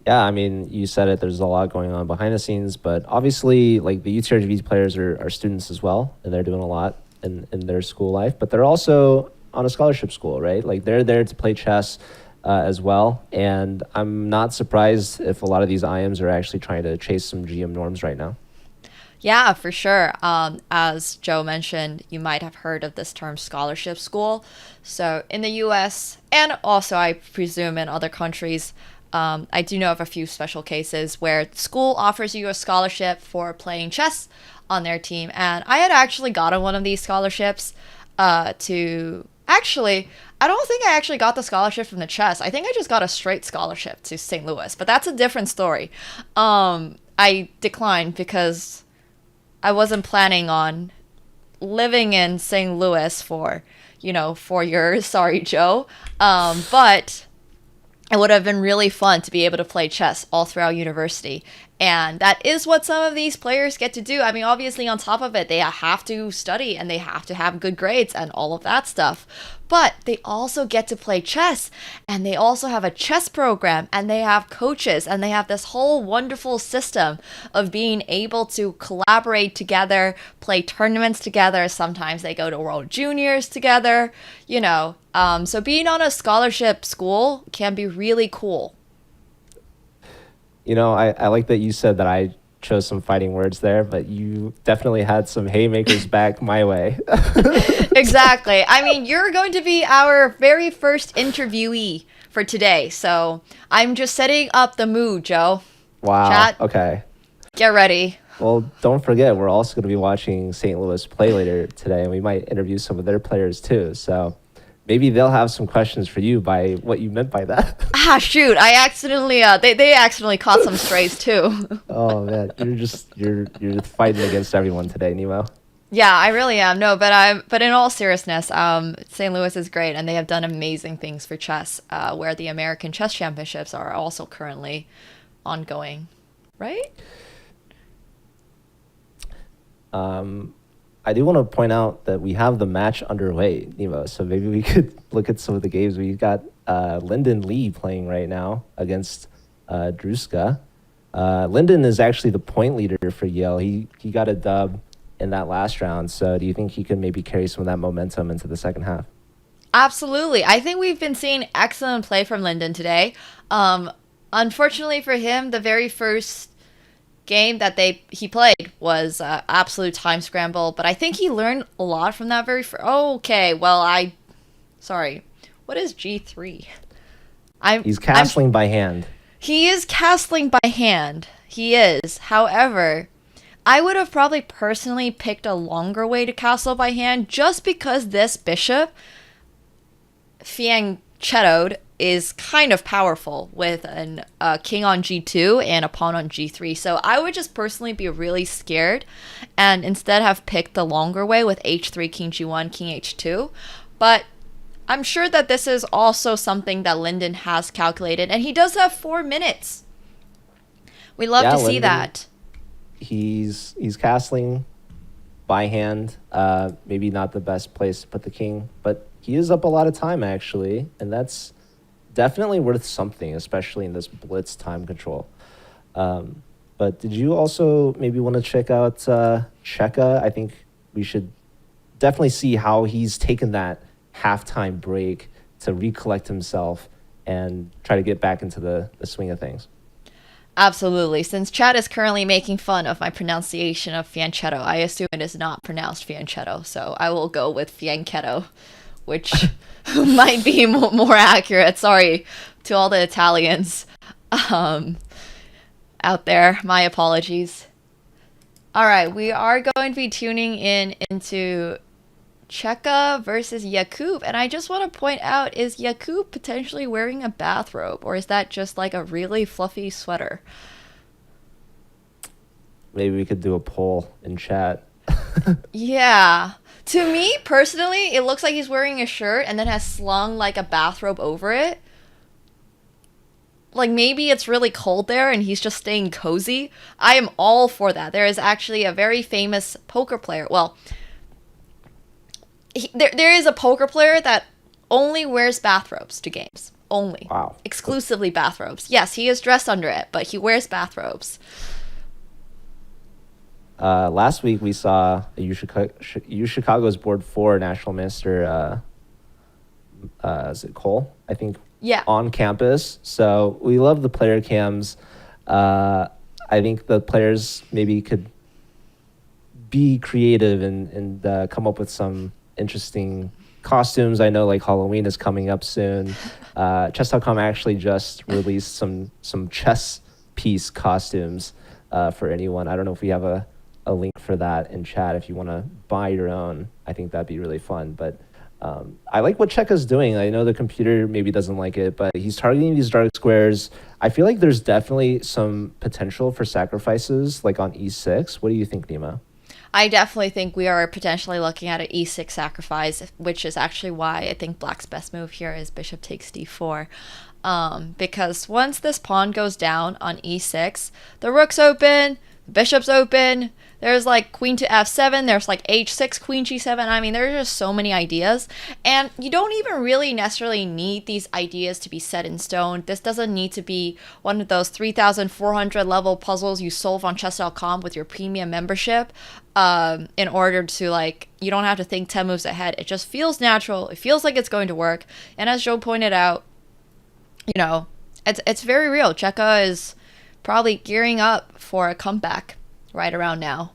Yeah, I mean, you said it, there's a lot going on behind the scenes, but obviously, like, the UTRGV players are students as well, and they're doing a lot in their school life, but they're also on a scholarship school, right? Like, they're there to play chess as well, and I'm not surprised if a lot of these IMs are actually trying to chase some GM norms right now. Yeah, for sure. As Joe mentioned, you might have heard of this term scholarship school. So in the US, and also I presume in other countries, I do know of a few special cases where school offers you a scholarship for playing chess on their team. And I had actually gotten one of these scholarships to... Actually, I don't think I actually got the scholarship from the chess. I think I just got a straight scholarship to St. Louis, but that's a different story. I declined because I wasn't planning on living in St. Louis for, 4 years. Sorry, Joe. But it would have been really fun to be able to play chess all throughout university. And that is what some of these players get to do. I mean, obviously, on top of it, they have to study and they have to have good grades and all of that stuff. But they also get to play chess, and they also have a chess program, and they have coaches, and they have this whole wonderful system of being able to collaborate together, play tournaments together. Sometimes they go to World Juniors together, So being on a scholarship school can be really cool. I like that you said that I chose some fighting words there, but you definitely had some haymakers back my way. Exactly. I mean, you're going to be our very first interviewee for today, so I'm just setting up the mood, Joe. Wow. Chat, okay. get ready. Well, don't forget, we're also going to be watching St. Louis play later today, and we might interview some of their players too. So maybe they'll have some questions for you by what you meant by that. Shoot! I accidentally they accidentally caught some strays too. Oh man, you're fighting against everyone today, Nemo. Yeah, I really am. No, but in all seriousness, St. Louis is great, and they have done amazing things for chess. Where the American Chess Championships are also currently ongoing, right? I do want to point out that we have the match underway, Nemo. So maybe we could look at some of the games. We've got Lyndon Lee playing right now against Druska. Lyndon is actually the point leader for Yale. He got a dub in that last round. So do you think he could maybe carry some of that momentum into the second half? Absolutely. I think we've been seeing excellent play from Lyndon today. Unfortunately for him, the very first game that he played was absolute time scramble, but I think he learned a lot from that okay, well, sorry, what is G3? He's castling by hand. He is castling by hand. He is. However, I would have probably personally picked a longer way to castle by hand, just because this bishop fianchettoed is kind of powerful with a king on G2 and a pawn on G3. So I would just personally be really scared and instead have picked the longer way with H3, King G1, King H2. But I'm sure that this is also something that Lyndon has calculated, and he does have 4 minutes. We love to see Lyndon, that. He's castling by hand. Maybe not the best place to put the king, but he is up a lot of time actually, and that's definitely worth something, especially in this blitz time control. But did you also maybe want to check out Checa? I think we should definitely see how he's taken that halftime break to recollect himself and try to get back into the swing of things. Absolutely. Since Chad is currently making fun of my pronunciation of fianchetto, I assume it is not pronounced fianchetto, so I will go with fianchetto, which might be more accurate. Sorry to all the Italians out there. My apologies. All right, we are going to be tuning into Checa versus Jakub, and I just want to point out, is Jakub potentially wearing a bathrobe, or is that just like a really fluffy sweater? Maybe we could do a poll in chat. Yeah. To me, personally, it looks like he's wearing a shirt and then has slung like a bathrobe over it. like maybe it's really cold there and he's just staying cozy. I am all for that. There is actually a very famous poker player. Well, there is a poker player that only wears bathrobes to games. Only. Wow. Exclusively bathrobes. Yes, he is dressed under it, but he wears bathrobes. Last week we saw U Chicago's board 4 national minister, is it Cole? I think. Yeah. On campus. So we love the player cams. I think the players maybe could be creative and come up with some interesting costumes. I know like Halloween is coming up soon. Chess.com actually just released some chess piece costumes for anyone. I don't know if we have a link for that in chat if you want to buy your own. I think that'd be really fun. But I like what Checa's doing. I know the computer maybe doesn't like it, but he's targeting these dark squares. I feel like there's definitely some potential for sacrifices like on e6. What do you think, Nima? I definitely think we are potentially looking at an e6 sacrifice, which is actually why I think Black's best move here is bishop takes d4. Because once this pawn goes down on e6, the rook's open, the bishop's open, there's like queen to f7, there's like h6, queen g7. I mean, there's just so many ideas. And you don't even really necessarily need these ideas to be set in stone. This doesn't need to be one of those 3,400 level puzzles you solve on Chess.com with your premium membership in order to, like, you don't have to think 10 moves ahead. It just feels natural. It feels like it's going to work. And as Joe pointed out, you know, it's very real. Checa is probably gearing up for a comeback right around now.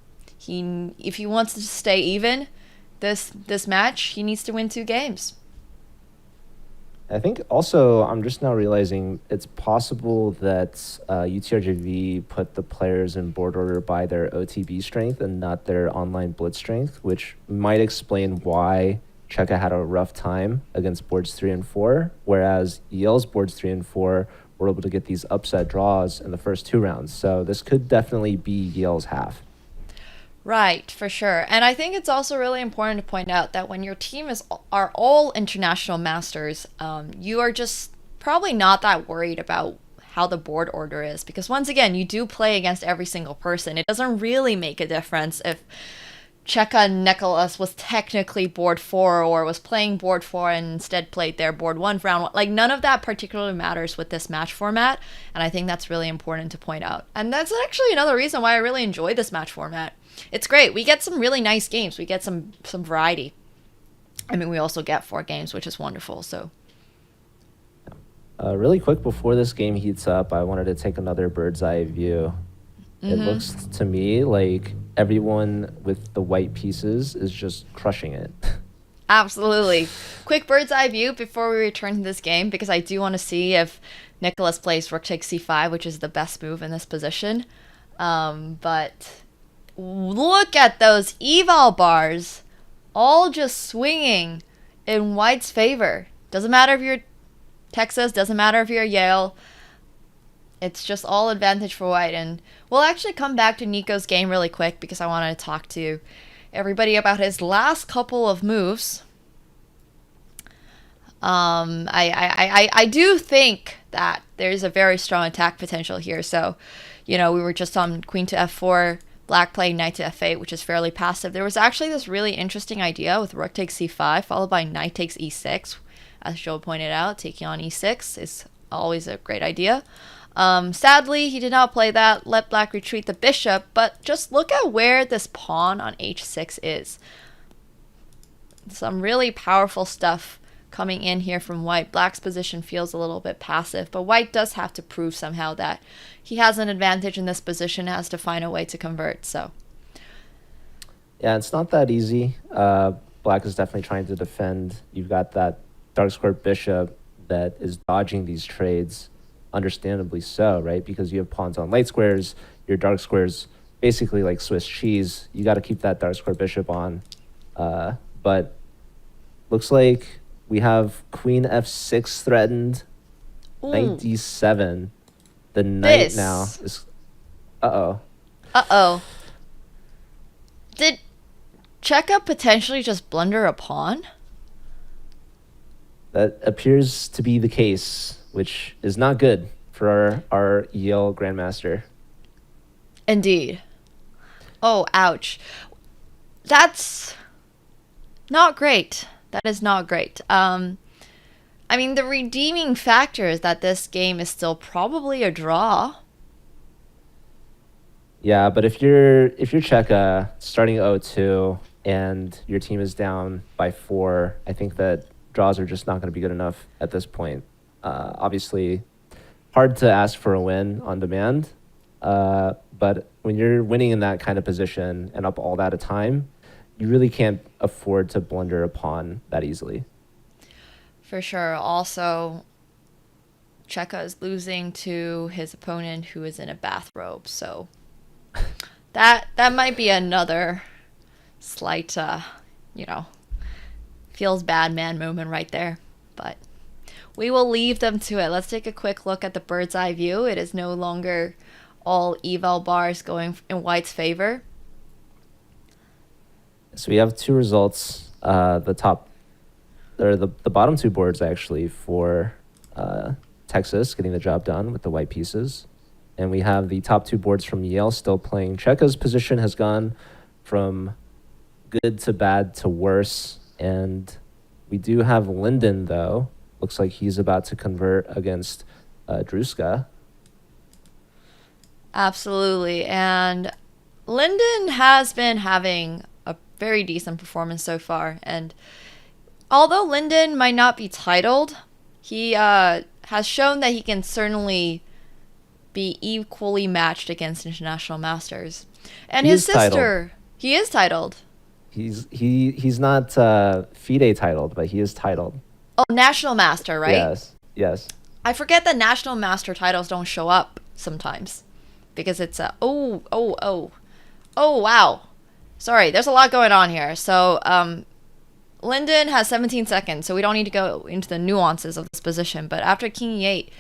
If he wants to stay even this match, he needs to win 2 games. I think also I'm just now realizing it's possible that UTRGV put the players in board order by their OTB strength and not their online blitz strength, which might explain why Checa had a rough time against boards 3 and 4, whereas Yale's boards 3 and 4 were able to get these upset draws in the first 2 rounds. So this could definitely be Yale's half. Right, for sure. And I think it's also really important to point out that when your team are all international masters, you are just probably not that worried about how the board order is, because once again, you do play against every single person. It doesn't really make a difference if Checa Nicolas was technically board 4 or was playing board 4 and instead played their board 1 for round 1. Like, none of that particularly matters with this match format, and I think that's really important to point out. And that's actually another reason why I really enjoy this match format. It's great. We get some really nice games. We get some variety. I mean, we also get 4 games, which is wonderful. So, really quick before this game heats up, I wanted to take another bird's eye view. It looks to me like everyone with the white pieces is just crushing it. Absolutely. Quick bird's eye view before we return to this game, because I do want to see if Nicolas plays rook takes c5, which is the best move in this position. But look at those eval bars, all just swinging in white's favor. Doesn't matter if you're Texas, doesn't matter if you're Yale. It's just all advantage for white. And we'll actually come back to Nico's game really quick because I wanted to talk to everybody about his last couple of moves. I do think that there's a very strong attack potential here. So, you know, we were just on queen to f4, black playing knight to f8, which is fairly passive. There was actually this really interesting idea with rook takes c5, followed by knight takes e6. As Joe pointed out, taking on e6 is always a great idea. Sadly, he did not play that, let black retreat the bishop, but just look at where this pawn on h6 is. Some really powerful stuff coming in here from white. Black's position feels a little bit passive, but white does have to prove somehow that he has an advantage in this position, has to find a way to convert. So, yeah, it's not that easy. Black is definitely trying to defend. You've got that dark square bishop that is dodging these trades. Understandably so, right? Because you have pawns on light squares, your dark squares basically like Swiss cheese. You got to keep that dark square bishop on. But looks like we have queen f6 threatened. ooh, Knight d7. The knight this. now is... Uh-oh. Uh-oh. Did Checa potentially just blunder a pawn? That appears to be the case, which is not good for our Yale Grandmaster. Indeed. Oh, ouch. That's not great. That is not great. I mean, the redeeming factor is that this game is still probably a draw. Yeah, but if you're Checa starting 0-2 and your team is down by 4, I think that draws are just not going to be good enough at this point. Obviously, hard to ask for a win on demand, but when you're winning in that kind of position and up all that a time, you really can't afford to blunder a pawn that easily. For sure. Also, Checa is losing to his opponent who is in a bathrobe, so that might be another slight, feels bad man moment right there. But we will leave them to it. Let's take a quick look at the bird's eye view. It is no longer all eval bars going in white's favor. So we have 2 results. The bottom 2 boards actually for Texas getting the job done with the white pieces. And we have the top 2 boards from Yale still playing. Checa's position has gone from good to bad to worse. And we do have Linden, though. Looks like he's about to convert against Druska. Absolutely. And Linden has been having a very decent performance so far. And although Linden might not be titled, he has shown that he can certainly be equally matched against international masters. And his sister, he is titled. He's not FIDE titled, but he is titled. Oh, national master, right? Yes. I forget that national master titles don't show up sometimes because it's oh wow. Sorry, there's a lot going on here. So Linden has 17 seconds, so we don't need to go into the nuances of this position. But after king e8,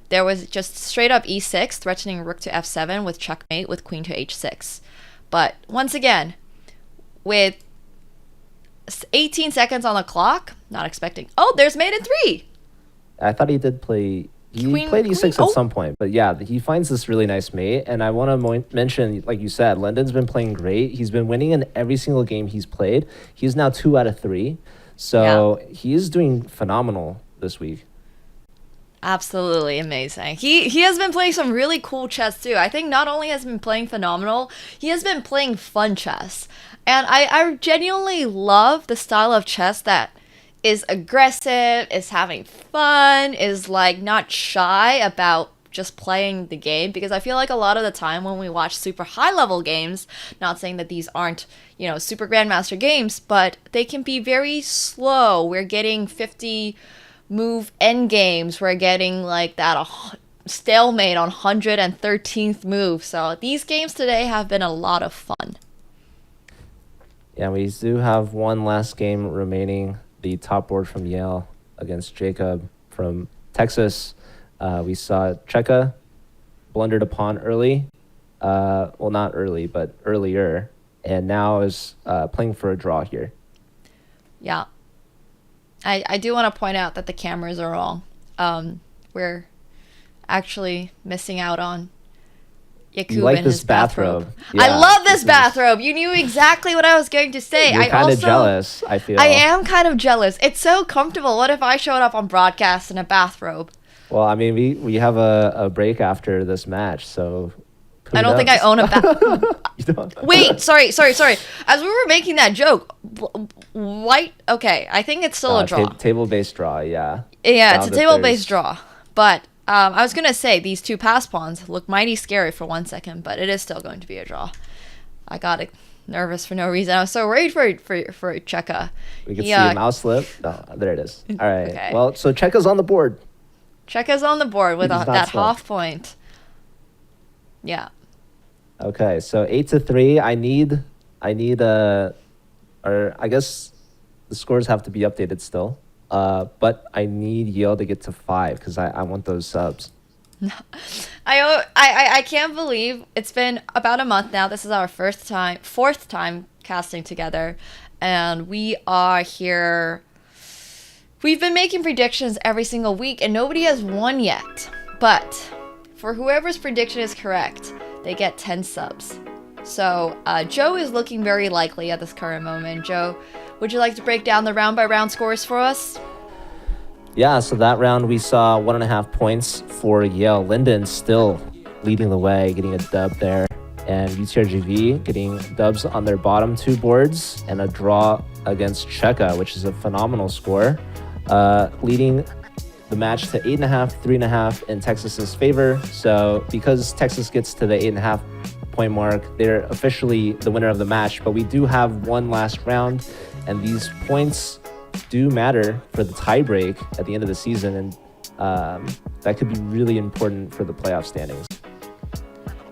there was just straight up e6, threatening rook to f7 with checkmate with queen to h6. But once again, with 18 seconds on the clock, not expecting. Oh, there's mate in 3. I thought he did play. He played e6 at some point, but yeah, he finds this really nice mate. And I want to mention, like you said, Linden's been playing great. He's been winning in every single game he's played. He's now 2 out of 3. So he is doing phenomenal this week. Absolutely amazing. He has been playing some really cool chess too. I think not only has been playing phenomenal, he has been playing fun chess. And I genuinely love the style of chess that is aggressive, is having fun, is like not shy about just playing the game, because I feel like a lot of the time when we watch super high level games, not saying that these aren't, super grandmaster games, but they can be very slow. We're getting 50 move endgames. We're getting like that stalemate on 113th move. So these games today have been a lot of fun. Yeah, we do have one last game remaining. The top board from Yale against Jacob from Texas. We saw Checa blundered a pawn early. Well, not early, but earlier. And now is playing for a draw here. Yeah. I do want to point out that the cameras are wrong. We're actually missing out on Yakub in his bathrobe. Yeah, I love this bathrobe. You knew exactly what I was going to say. You're kind of jealous, I feel. I am kind of jealous. It's so comfortable. What if I showed up on broadcast in a bathrobe? Well, I mean, we have a break after this match, so I don't think I own a bathrobe. Wait, sorry. As we were making that joke, white, okay, I think it's still a draw. Table-based draw, yeah. Yeah, it's a table-based draw. But I was going to say, these 2 pass pawns look mighty scary for 1 second, but it is still going to be a draw. I got nervous for no reason. I was so worried for Checa. We can see a mouse slip. Oh, there it is. All right. Okay. Well, so Checa's on the board. Checa's on the board with that half point. Yeah. Okay, so 8-3. I need or I guess the scores have to be updated still. But I need Yale to get to 5 because I want those subs. I can't believe it's been about a month now. This is our fourth time casting together, and we are here. We've been making predictions every single week, and nobody has won yet. But for whoever's prediction is correct, they get 10 subs. So Joe is looking very likely at this current moment. Joe, would you like to break down the round-by-round scores for us? Yeah, so that round we saw 1.5 points for Yale. Linden still leading the way, getting a dub there. And UTRGV getting dubs on their bottom 2 boards and a draw against Checa, which is a phenomenal score, leading the match to 8.5, 3.5 in Texas's favor. So because Texas gets to the 8.5 point mark, they're officially the winner of the match. But we do have one last round, and these points do matter for the tiebreak at the end of the season, and that could be really important for the playoff standings.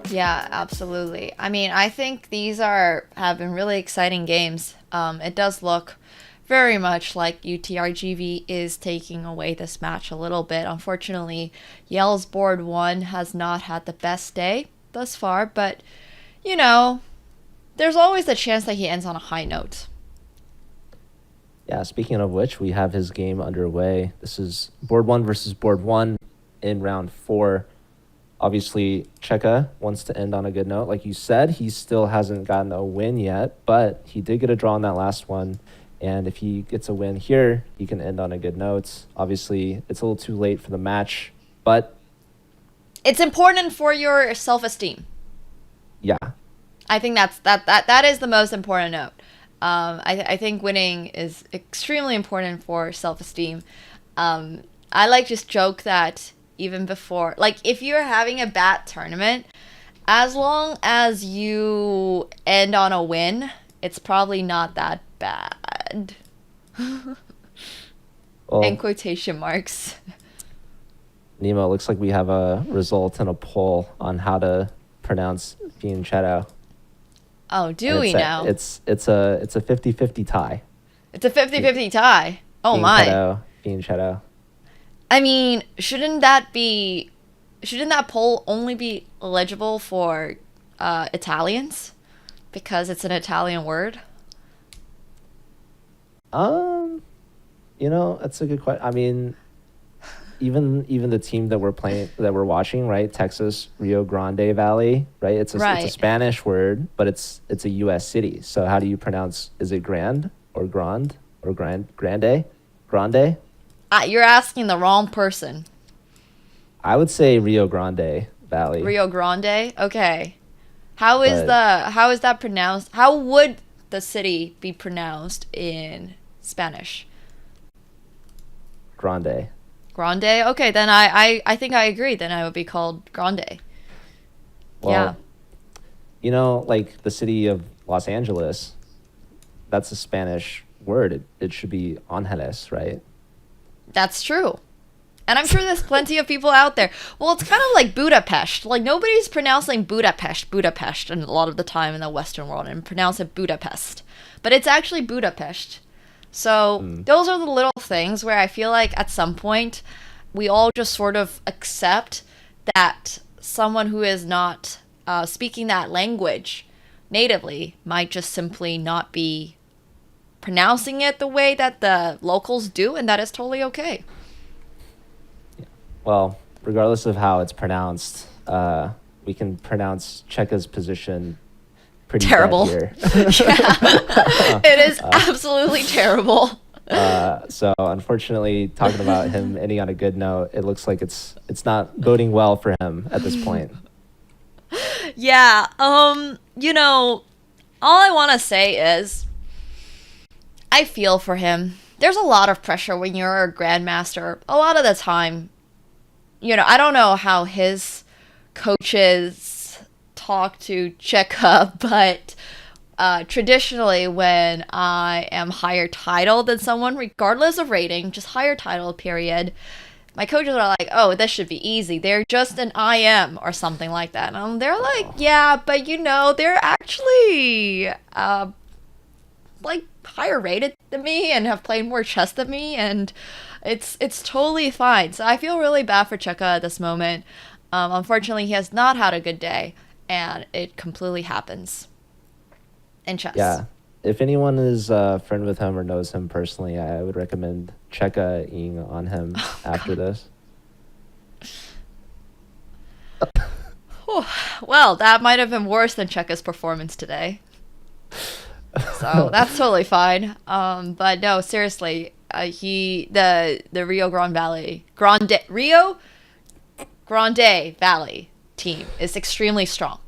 Yeah, absolutely. I mean, I think these have been really exciting games. It does look very much like UTRGV is taking away this match a little bit. Unfortunately, Yale's board 1 has not had the best day thus far, but, you know, there's always the chance that he ends on a high note. Yeah, speaking of which, we have his game underway. This is board 1 versus board 1 in round 4. Obviously, Checa wants to end on a good note. Like you said, he still hasn't gotten a win yet, but he did get a draw on that last one. And if he gets a win here, he can end on a good note. Obviously, it's a little too late for the match, but it's important for your self-esteem. Yeah. I think that is the most important note. I think winning is extremely important for self-esteem. I like just joke that even before, like if you're having a bad tournament, as long as you end on a win, it's probably not that bad. Well, in quotation marks. Nemo, looks like we have a result in a poll on how to pronounce fianchetto. Oh, do we now? It's a 50-50 tie. It's a 50-50 tie. Oh my. Fianchetto. I mean, shouldn't that poll only be eligible for Italians? Because it's an Italian word? That's a good question. I mean, even the team that we're watching, right? Texas, Rio Grande Valley, right? It's a Spanish word, but it's a US city. So how do you pronounce, is it grand or grande or grande? Grande? You're asking the wrong person. I would say Rio Grande Valley. Rio Grande? Okay. How is that pronounced? How would the city be pronounced in Spanish? Grande. Grande? Okay, then I think I agree. Then I would be called Grande. Well, yeah. Like the city of Los Angeles, that's a Spanish word. It should be Angeles, right? That's true. And I'm sure there's plenty of people out there. Well, it's kind of like Budapest. Like, nobody's pronouncing Budapest and a lot of the time in the Western world and pronounce it Budapest. But it's actually Budapest. So those are the little things where I feel like at some point we all just sort of accept that someone who is not speaking that language natively might just simply not be pronouncing it the way that the locals do, and that is totally okay. Well, regardless of how it's pronounced, we can pronounce Checa's position pretty terrible bad here. It is absolutely terrible. So unfortunately, talking about him ending on a good note, it looks like it's not boding well for him at this point. Yeah, all I want to say is I feel for him. There's a lot of pressure when you're a grandmaster. A lot of the time, I don't know how his coaches talk to Checa, but traditionally when I am higher title than someone, regardless of rating, just higher title period, my coaches are like, oh, this should be easy. They're just an IM or something like that. And they're like, yeah, but they're actually like higher rated than me and have played more chess than me, and it's totally fine. So I feel really bad for Checa at this moment. Unfortunately, he has not had a good day, and it completely happens in chess. Yeah. If anyone is a friend with him or knows him personally, I would recommend Checa-ing on him after this. Whew. Well, that might have been worse than Checa's performance today. So that's totally fine. But no, seriously, the Rio Grande Valley team is extremely strong.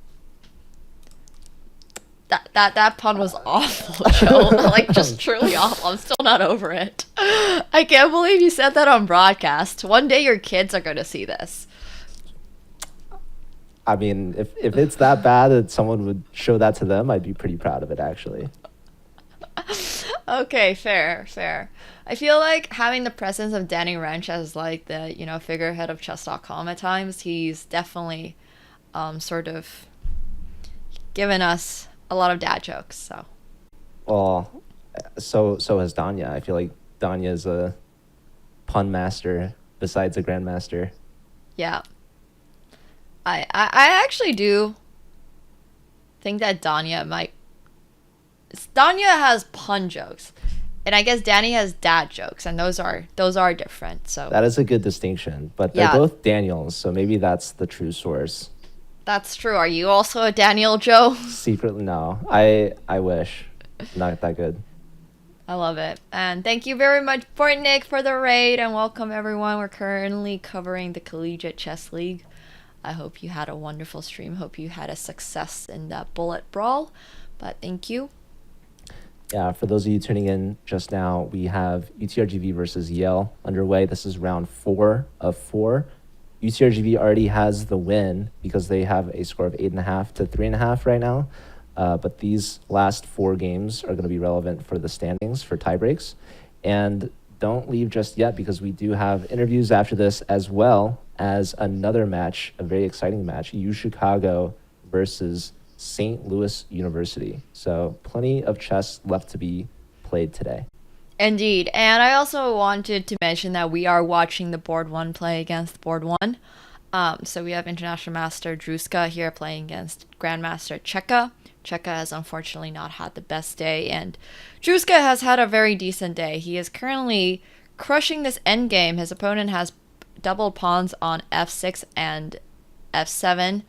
That pun was awful, Joe. Like, just truly awful. I'm still not over it. I can't believe you said that on broadcast. One day your kids are going to see this. I mean, if it's that bad that someone would show that to them, I'd be pretty proud of it, actually. Okay, fair. I feel like having the presence of Danny Wrench as like the, figurehead of Chess.com at times, he's definitely sort of given us a lot of dad jokes, so. Well, so has Danya. I feel like Danya is a pun master besides a grandmaster. Yeah. I actually do think that Danya has pun jokes, and I guess Danny has dad jokes, and those are different. So that is a good distinction, but they're both Daniels, so maybe that's the true source. That's true. Are you also a Daniel, Joe? Secretly, no. I wish. Not that good. I love it. And thank you very much, Nick, for the raid, and welcome everyone. We're currently covering the Collegiate Chess League. I hope you had a wonderful stream. Hope you had a success in that bullet brawl. But thank you. Yeah, for those of you tuning in just now, we have UTRGV versus Yale underway. This is round 4 of 4. UTRGV already has the win because they have a score of 8.5 to 3.5 right now. But these last 4 games are going to be relevant for the standings for tiebreaks. And don't leave just yet because we do have interviews after this as well as another match, a very exciting match, UChicago versus St. Louis University. So plenty of chess left to be played today. Indeed. And I also wanted to mention that we are watching the Board 1 play against Board 1. So we have International Master Druska here playing against Grandmaster Checa. Checa has unfortunately not had the best day, and Druska has had a very decent day. He is currently crushing this endgame. His opponent has doubled pawns on f6 and f7.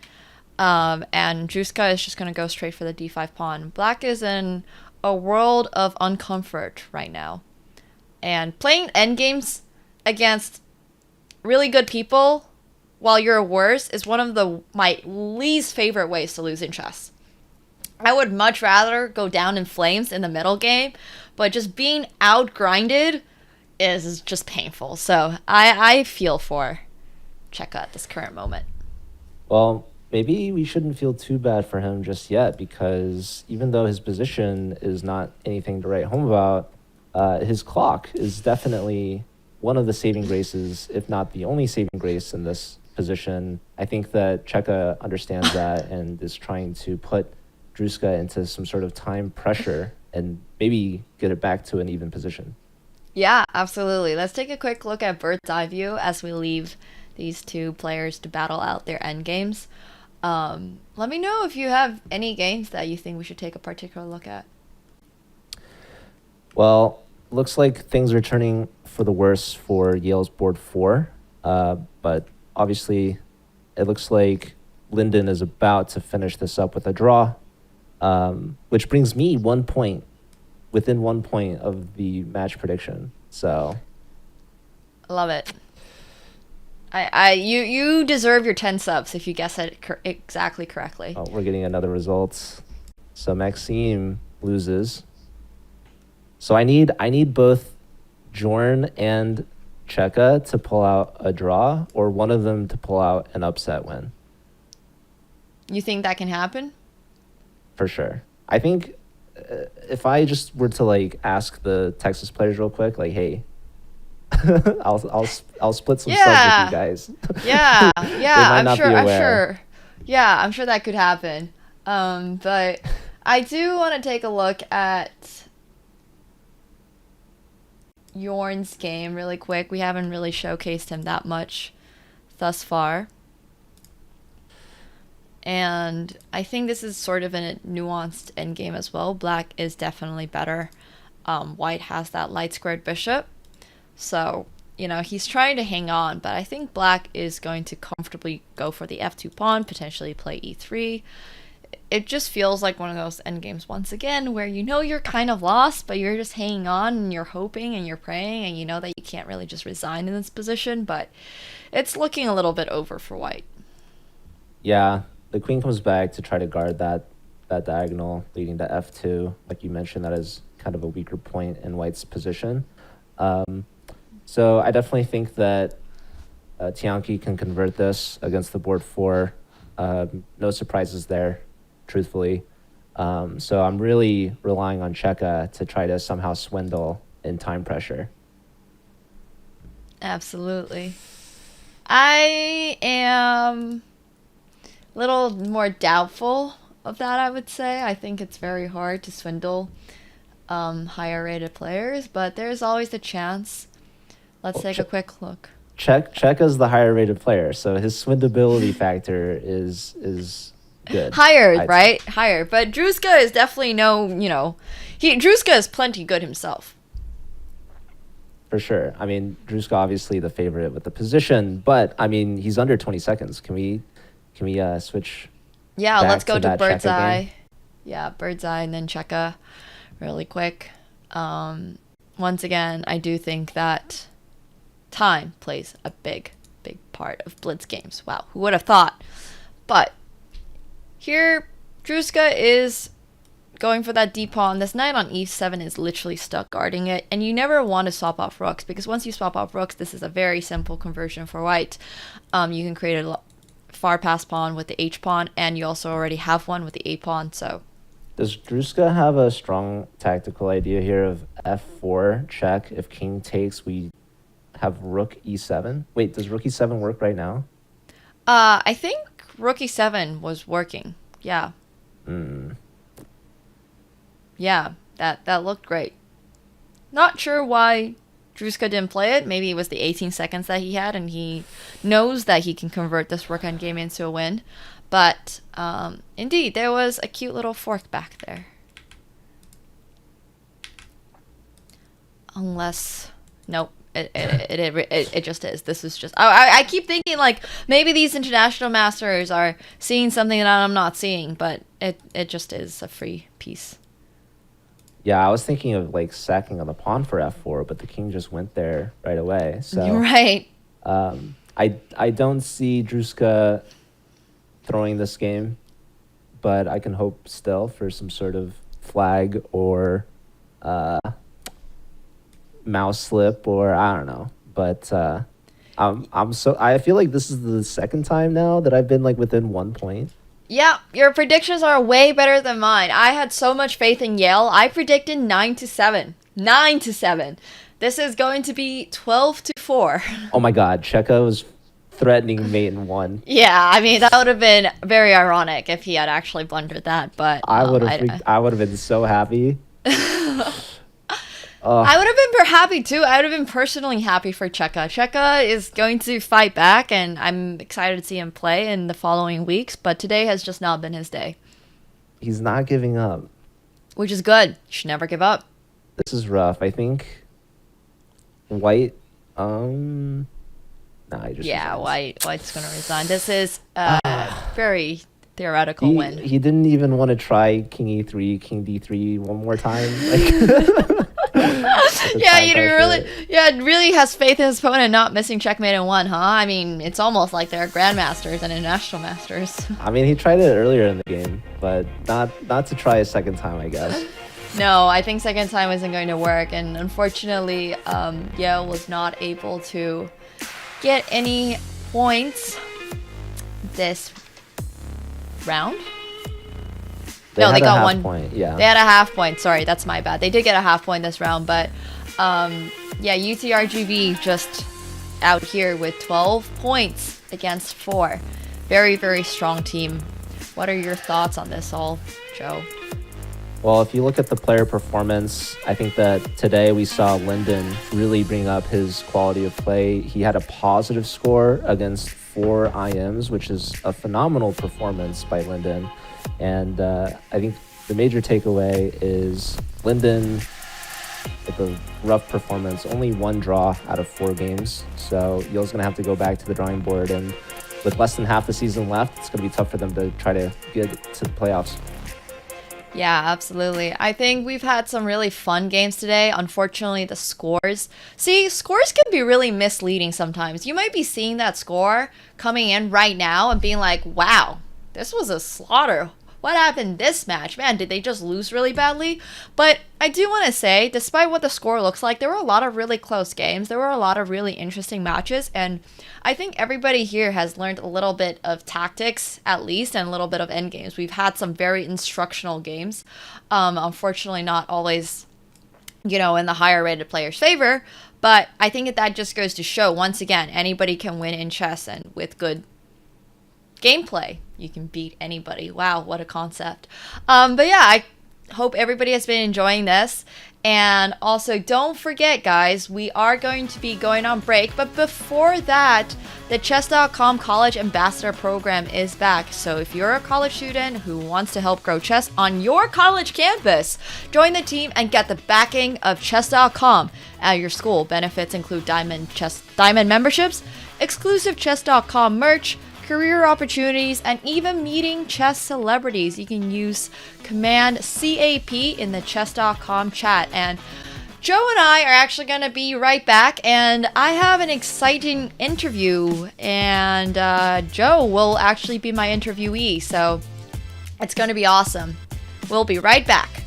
And Druska is just going to go straight for the d5 pawn. Black is in a world of uncomfort right now. And playing endgames against really good people while you're worse is one of my least favorite ways to lose in chess. I would much rather go down in flames in the middle game, but just being outgrinded is just painful. So I feel for Checa at this current moment. Well, maybe we shouldn't feel too bad for him just yet, because even though his position is not anything to write home about, his clock is definitely one of the saving graces, if not the only saving grace in this position. I think that Checa understands that and is trying to put Druska into some sort of time pressure and maybe get it back to an even position. Yeah, absolutely. Let's take a quick look at bird's eye view as we leave these two players to battle out their endgames. Let me know if you have any games that you think we should take a particular look at. Well, looks like things are turning for the worse for Yale's board 4, but obviously it looks like Linden is about to finish this up with a draw, which brings me 1 point, within 1 point of the match prediction. So, love it. You deserve your 10 subs if you guess it exactly correctly. Oh, we're getting another result. So Maxime loses. So I need both Jorn and Checa to pull out a draw, or one of them to pull out an upset win. You think that can happen? For sure. I think if I just were to ask the Texas players real quick, hey, I'll split some subs with you guys. Yeah, I'm sure. Yeah, I'm sure that could happen. But I do want to take a look at Jorn's game really quick. We haven't really showcased him that much thus far. And I think this is sort of a nuanced endgame as well. Black is definitely better. White has that light squared bishop. So, you know, he's trying to hang on, but I think black is going to comfortably go for the f2 pawn, potentially play e3. It just feels like one of those endgames once again where you know you're kind of lost, but you're just hanging on and you're hoping and you're praying, and you know that you can't really just resign in this position, but it's looking a little bit over for white. Yeah, the queen comes back to try to guard that diagonal leading to f2. Like you mentioned, that is kind of a weaker point in white's position. So I definitely think that Tianqi can convert this against the board 4. No surprises there, truthfully. So I'm really relying on Checa to try to somehow swindle in time pressure. Absolutely. I am a little more doubtful of that, I would say. I think it's very hard to swindle higher rated players, but there's always the chance. Let's take a quick look. Checa's the higher rated player, so his swindleability factor is good. Higher, right? Higher. But Druska is definitely Druska is plenty good himself. For sure. I mean, Druska obviously the favorite with the position, but I mean, he's under 20 seconds. Can we switch? Yeah, let's go to Bird's Checa Eye. game? Yeah, Bird's Eye and then Checa really quick. Once again, I do think that time plays a big part of blitz games. Wow, who would have thought? But here, Druska is going for that d pawn. This knight on e7 is literally stuck guarding it, and you never want to swap off rooks, because once you swap off rooks, this is a very simple conversion for white. You can create a far pass pawn with the h pawn, and you also already have one with the a pawn. So does Druska have a strong tactical idea here of f4 check? If king takes, we have rook e7. Wait, does rook e7 work right now? I think rook e7 was working. Yeah. Yeah, that looked great. Not sure why Druska didn't play it. Maybe it was the 18 seconds that he had, and he knows that he can convert this rook endgame into a win. But indeed, there was a cute little fork back there. Unless, nope. It just is. This is just. I keep thinking like maybe these international masters are seeing something that I'm not seeing, but it just is a free piece. Yeah, I was thinking of like sacking on the pawn for f4, but the king just went there right away. So right. I don't see Druska throwing this game, but I can hope still for some sort of flag or mouse slip, or I don't know. But I feel like this is the second time now that I've been like within 1 point. Yeah, your predictions are way better than mine. I had so much faith in Yale. I predicted 9-7. 9-7. This is going to be 12-4. Oh my God, Checa was threatening mate in 1. Yeah, I mean that would have been very ironic if he had actually blundered that. But I would have been so happy. I would have been happy too. I would have been personally happy for Checa. Checa is going to fight back, and I'm excited to see him play in the following weeks, but today has just not been his day. He's not giving up. Which is good. You should never give up. This is rough. I think white, he just resigns. White's going to resign. This is very theoretical win. He didn't even want to try king e3, king d3 one more time. Like really has faith in his opponent not missing checkmate in 1, huh? I mean, it's almost like they're grandmasters and international masters. I mean, he tried it earlier in the game, but not to try a second time, I guess. No, I think second time isn't going to work, and unfortunately, Yale was not able to get any points this round. They got 1 point. Yeah, they had a half point. Sorry, that's my bad. They did get a half point this round, but UTRGV just out here with 12 points against 4. Very, very strong team. What are your thoughts on this all, Joe? Well, if you look at the player performance, I think that today we saw Linden really bring up his quality of play. He had a positive score against 4 IMs, which is a phenomenal performance by Linden. And I think the major takeaway is Linden with a rough performance. Only 1 draw out of 4 games. So Yale's going to have to go back to the drawing board. And with less than half the season left, it's going to be tough for them to try to get to the playoffs. Yeah, absolutely. I think we've had some really fun games today. Unfortunately, the scores. See, scores can be really misleading sometimes. You might be seeing that score coming in right now and being like, wow, this was a slaughter. What happened this match? Man, did they just lose really badly? But I do want to say, despite what the score looks like, there were a lot of really close games. There were a lot of really interesting matches. And I think everybody here has learned a little bit of tactics, at least, and a little bit of endgames. We've had some very instructional games. Unfortunately, not always, in the higher rated player's favor. But I think that just goes to show, once again, anybody can win in chess, and with good gameplay, you can beat anybody. Wow, what a concept. But yeah, I hope everybody has been enjoying this. And also, don't forget, guys, we are going to be going on break. But before that, the Chess.com College Ambassador Program is back. So if you're a college student who wants to help grow chess on your college campus, join the team and get the backing of Chess.com at your school. Benefits include Diamond memberships, exclusive Chess.com merch, career opportunities, and even meeting chess celebrities. You can use command CAP in the Chess.com chat. And Joe and I are actually going to be right back, and I have an exciting interview, and Joe will actually be my interviewee, so it's going to be awesome. We'll be right back.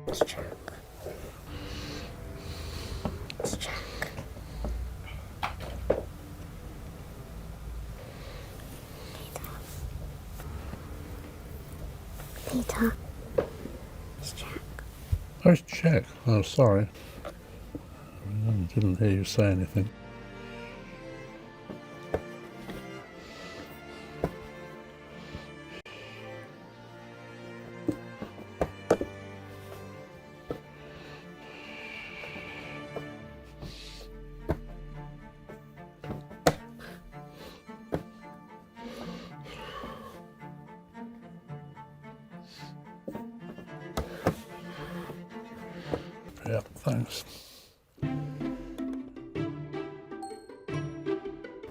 Let's check. Peter. Let's check. Let's check. Oh, sorry. I didn't hear you say anything. Yeah, thanks.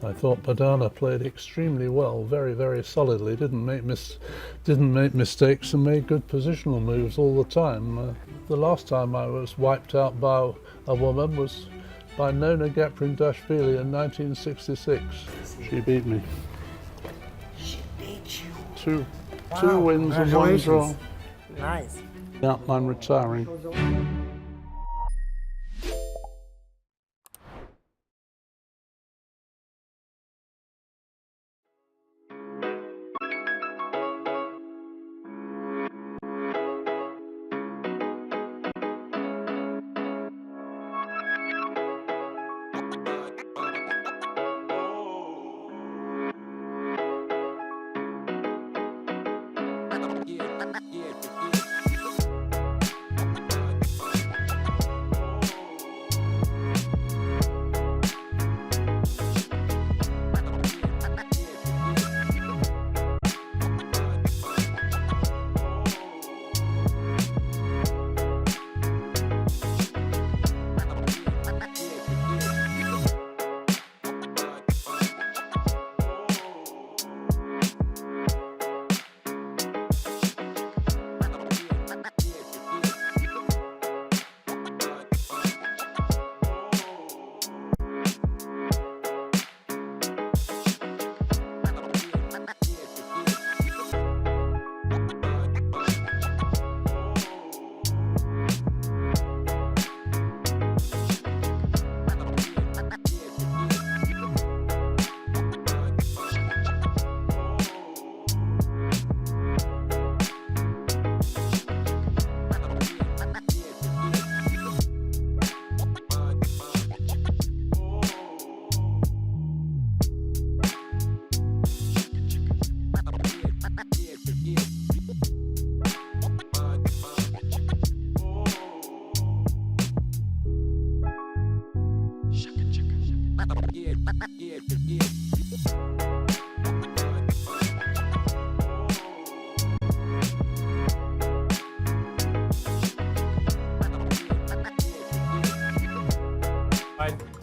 I thought Padana played extremely well, very, very solidly. Didn't make mistakes and made good positional moves all the time. The last time I was wiped out by a woman was by Nona Geprindashvili in 1966. She beat me. She beat you. Two wins and one draw. Nice. Yeah, I'm retiring.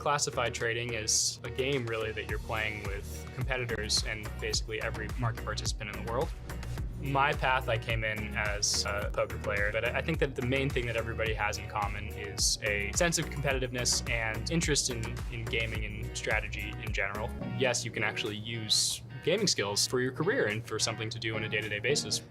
classified trading is a game really that you're playing with competitors and basically every market participant in the world. My path, I came in as a poker player, but I think that the main thing that everybody has in common is a sense of competitiveness and interest in gaming and strategy in general. Yes, you can actually use gaming skills for your career and for something to do on a day-to-day basis.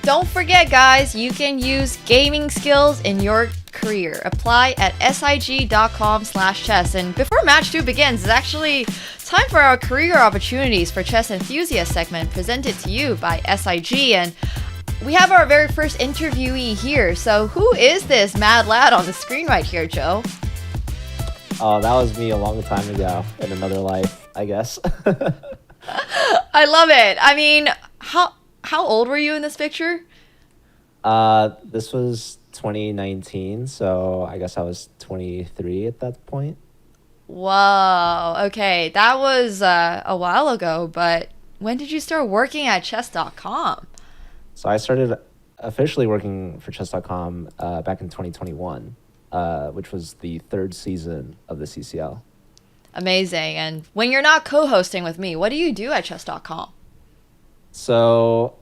Don't forget, guys, you can use gaming skills in your career. Apply at sig.com/chess. And before match 2 begins, it's actually time for our career opportunities for chess enthusiast segment presented to you by SIG. And we have our very first interviewee here. So who is this mad lad on the screen right here, Joe? Oh, that was me a long time ago in another life, I guess. I love it. I mean, how old were you in this picture? This was 2019, so I guess I was 23 at that point. Wow. Okay, that was a while ago, but when did you start working at Chess.com? So I started officially working for Chess.com back in 2021, which was the 3rd season of the CCL. Amazing. And when you're not co-hosting with me, what do you do at Chess.com? So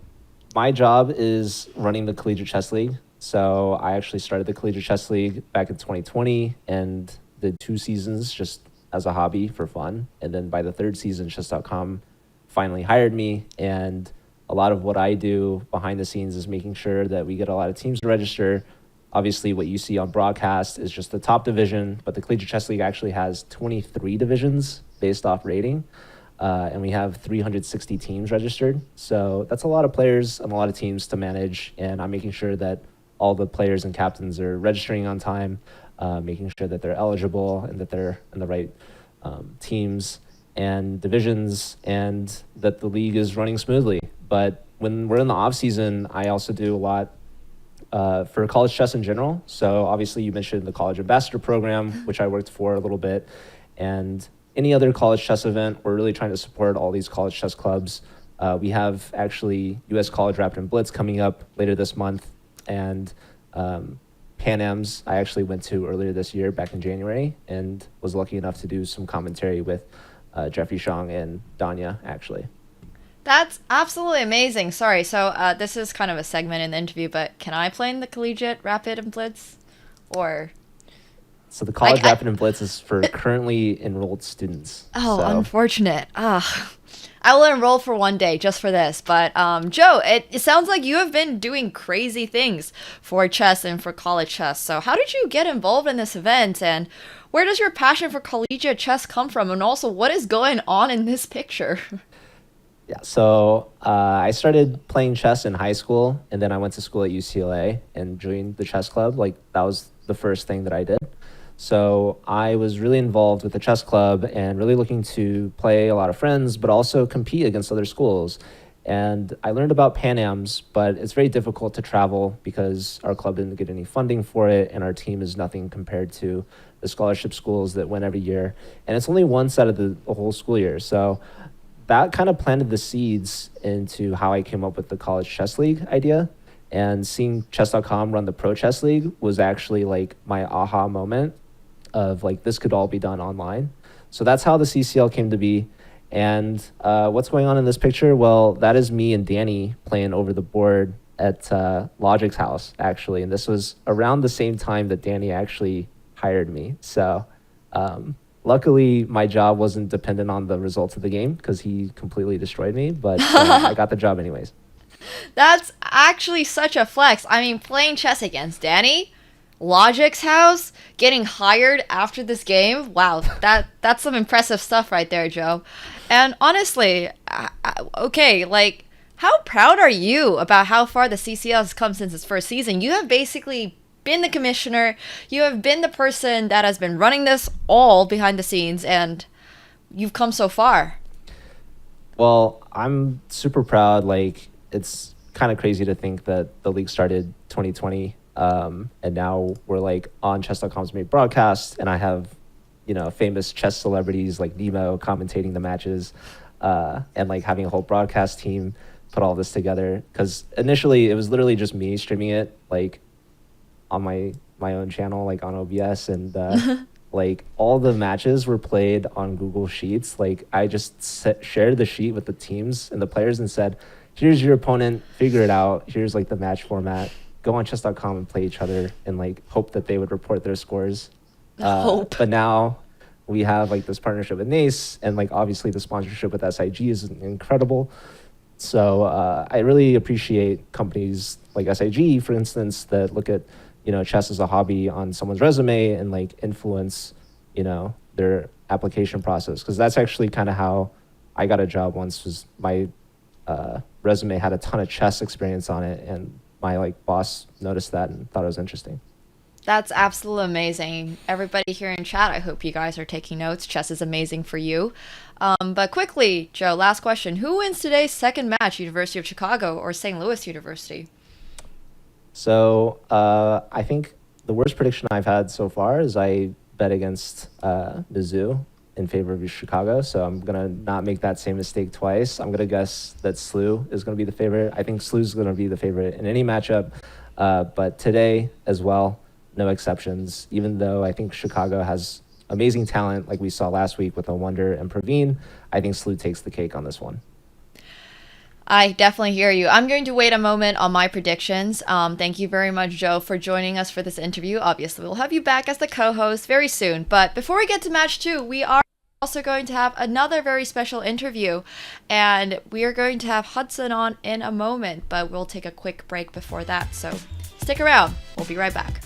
my job is running the Collegiate Chess League. So I actually started the Collegiate Chess League back in 2020 and did 2 seasons just as a hobby for fun. And then by the 3rd season, Chess.com finally hired me. And a lot of what I do behind the scenes is making sure that we get a lot of teams to register. Obviously, what you see on broadcast is just the top division, but the Collegiate Chess League actually has 23 divisions based off rating. And we have 360 teams registered. So that's a lot of players and a lot of teams to manage. And I'm making sure that all the players and captains are registering on time, making sure that they're eligible and that they're in the right teams and divisions and that the league is running smoothly. But when we're in the off season, I also do a lot for college chess in general. So obviously you mentioned the college ambassador program, which I worked for a little bit, and any other college chess event. We're really trying to support all these college chess clubs. We have actually US College Rapid and Blitz coming up later this month, and Pan Am's I actually went to earlier this year back in January and was lucky enough to do some commentary with Jeffrey Shang and Danya actually. That's absolutely amazing. Sorry, so this is kind of a segment in the interview, but can I play in the Collegiate Rapid and Blitz? Or... So the College Rapid and Blitz is for currently enrolled students. Oh, so. Unfortunate. I will enroll for one day just for this. But Joe, it sounds like you have been doing crazy things for chess and for college chess. So how did you get involved in this event? And where does your passion for collegiate chess come from? And also, what is going on in this picture? Yeah, so I started playing chess in high school, and then I went to school at UCLA and joined the chess club. Like, that was the first thing that I did. So I was really involved with the chess club and really looking to play a lot of friends, but also compete against other schools. And I learned about Pan Am's, but it's very difficult to travel because our club didn't get any funding for it, and our team is nothing compared to the scholarship schools that win every year. And it's only once out of the whole school year. So that kind of planted the seeds into how I came up with the College Chess League idea. And seeing Chess.com run the Pro Chess League was actually like my aha moment of like, this could all be done online. So that's how the CCL came to be. And what's going on in this picture? Well, that is me and Danny playing over the board at Logic's house, actually. And this was around the same time that Danny actually hired me. So luckily, my job wasn't dependent on the results of the game because he completely destroyed me, but I got the job anyways. That's actually such a flex. I mean, playing chess against Danny, Logic's house, getting hired after this game. Wow, that's some impressive stuff right there, Joe. And honestly, okay, like, how proud are you about how far the CCL has come since its first season? You have basically been the commissioner. You have been the person that has been running this all behind the scenes, and you've come so far. Well, I'm super proud. Like, it's kind of crazy to think that the league started 2020, and now we're like on Chess.com's main broadcast, and I have, famous chess celebrities like Nemo commentating the matches, and like having a whole broadcast team put all this together, because initially it was literally just me streaming it like on my own channel, like on OBS, and like all the matches were played on Google Sheets. Like I just shared the sheet with the teams and the players and said, here's your opponent, figure it out, here's like the match format, go on Chess.com and play each other, and like hope that they would report their scores. Hope. But now we have like this partnership with Nace, and like obviously the sponsorship with SIG is incredible. So I really appreciate companies like SIG, for instance, that look at, you know, chess as a hobby on someone's resume and like influence, you know, their application process. Because that's actually kind of how I got a job once, was my resume had a ton of chess experience on it, and my like boss noticed that and thought it was interesting. That's absolutely amazing. Everybody here in chat, I hope you guys are taking notes. Chess is amazing for you. But quickly, Joe, last question. Who wins today's second match, University of Chicago or St. Louis University? So I think the worst prediction I've had so far is I bet against Mizzou in favor of Chicago. So I'm going to not make that same mistake twice. I'm going to guess that SLU is going to be the favorite. I think SLU is going to be the favorite in any matchup. But today as well, no exceptions, even though I think Chicago has amazing talent like we saw last week with Awonder and Praveen. I think SLU takes the cake on this one. I definitely hear you. I'm going to wait a moment on my predictions. Thank you very much, Joe, for joining us for this interview. Obviously, we'll have you back as the co-host very soon. But before we get to match 2, we are also going to have another very special interview. And we are going to have Hudson on in a moment, but we'll take a quick break before that. So stick around. We'll be right back.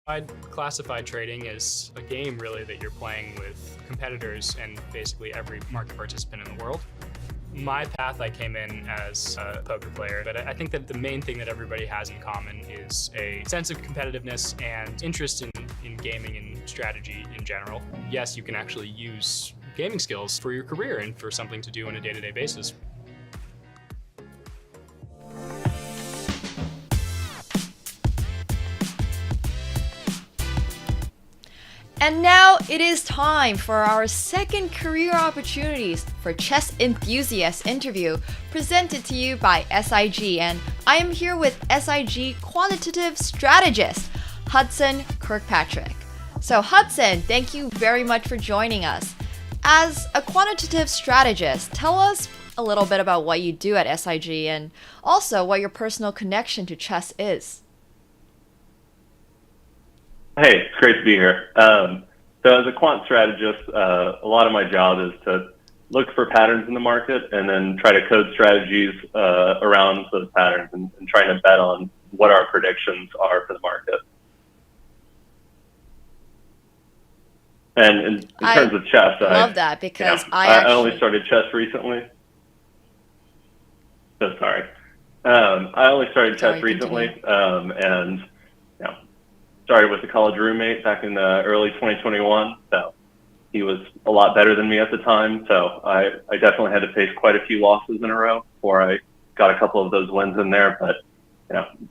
I'd classify trading as a game really that you're playing with competitors and basically every market participant in the world. My path, I came in as a poker player, but I think that the main thing that everybody has in common is a sense of competitiveness and interest in gaming and strategy in general. Yes, you can actually use gaming skills for your career and for something to do on a day-to-day basis. And now it is time for our second career opportunities for chess enthusiasts interview presented to you by SIG, and I am here with SIG quantitative strategist Hudson Kirkpatrick. So Hudson, thank you very much for joining us. As a quantitative strategist, tell us a little bit about what you do at SIG and also what your personal connection to chess is. Hey, it's great to be here. So as a quant strategist, a lot of my job is to look for patterns in the market and then try to code strategies around those patterns and trying to bet on what our predictions are for the market. And in terms of chess, I love that because I only started chess recently. So sorry. I only started chess recently, and started with a college roommate back in early 2021. So he was a lot better than me at the time. So I definitely had to face quite a few losses in a row before I got a couple of those wins in there. But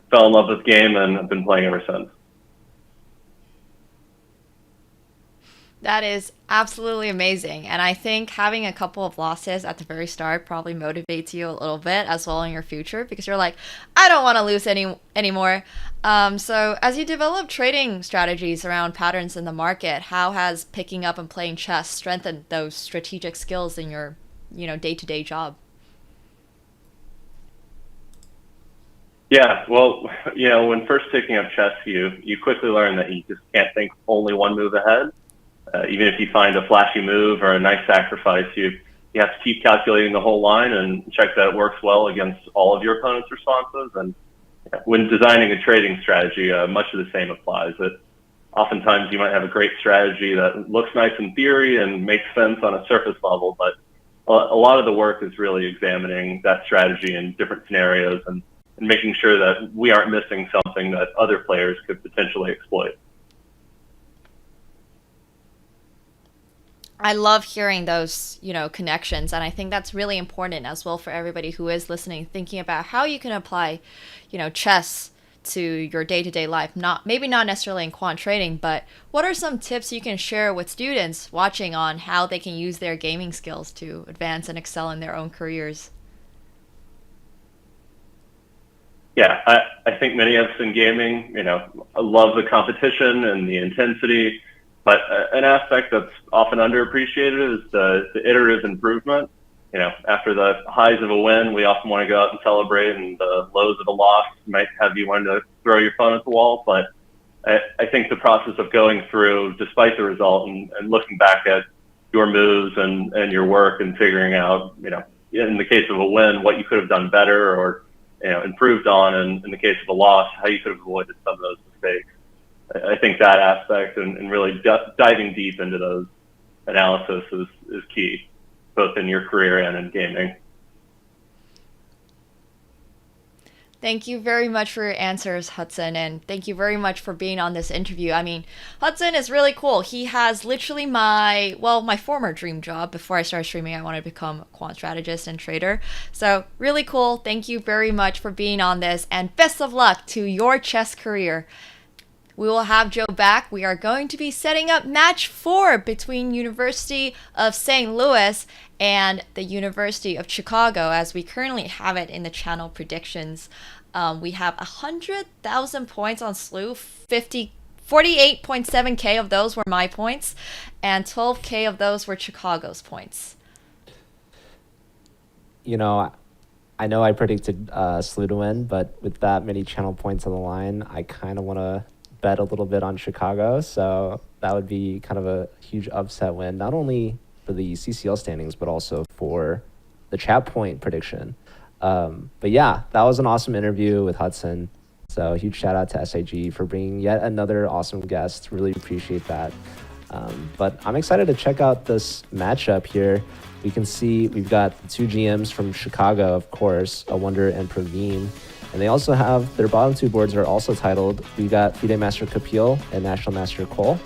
fell in love with the game and I've been playing ever since. That is absolutely amazing. And I think having a couple of losses at the very start probably motivates you a little bit as well in your future because you're like, I don't want to lose anymore. So as you develop trading strategies around patterns in the market, how has picking up and playing chess strengthened those strategic skills in your, day-to-day job? Yeah, well, when first picking up chess, you quickly learn that you just can't think only one move ahead. Even if you find a flashy move or a nice sacrifice, you have to keep calculating the whole line and check that it works well against all of your opponent's responses. And when designing a trading strategy, much of the same applies. That oftentimes you might have a great strategy that looks nice in theory and makes sense on a surface level, but a lot of the work is really examining that strategy in different scenarios and making sure that we aren't missing something that other players could potentially exploit. I love hearing those, connections. And I think that's really important as well for everybody who is listening, thinking about how you can apply, chess to your day-to-day life. Maybe not necessarily in quant trading, but what are some tips you can share with students watching on how they can use their gaming skills to advance and excel in their own careers? Yeah, I think many of us in gaming, love the competition and the intensity. But an aspect that's often underappreciated is the iterative improvement. After the highs of a win, we often want to go out and celebrate, and the lows of a loss might have you wanting to throw your phone at the wall. But I think the process of going through, despite the result, and looking back at your moves and your work and figuring out, in the case of a win, what you could have done better or, improved on, and in the case of a loss, how you could have avoided some of those mistakes. I think that aspect and really diving deep into those analysis is key, both in your career and in gaming. Thank you very much for your answers, Hudson, and thank you very much for being on this interview. I mean, Hudson is really cool. He has literally my former dream job. Before I started streaming, I wanted to become a quant strategist and trader. So really cool. Thank you very much for being on this, and best of luck to your chess career. We will have Joe back. We are going to be setting up match 4 between University of St. Louis and the University of Chicago as we currently have it in the channel predictions. We have 100,000 points on Slew, 48.7k of those were my points, and 12k of those were Chicago's points. I know I predicted Slew to win, but with that many channel points on the line, I kind of want to bet a little bit on Chicago, so that would be kind of a huge upset win, not only for the CCL standings, but also for the chat point prediction. But yeah, that was an awesome interview with Hudson. So huge shout out to SIG for bringing yet another awesome guest. Really appreciate that. But I'm excited to check out this matchup here. We can see we've got the two GMs from Chicago, of course, Awonder and Praveen. And they also have, their bottom two boards are also titled. We got FIDE Master Kapil and National Master Cole.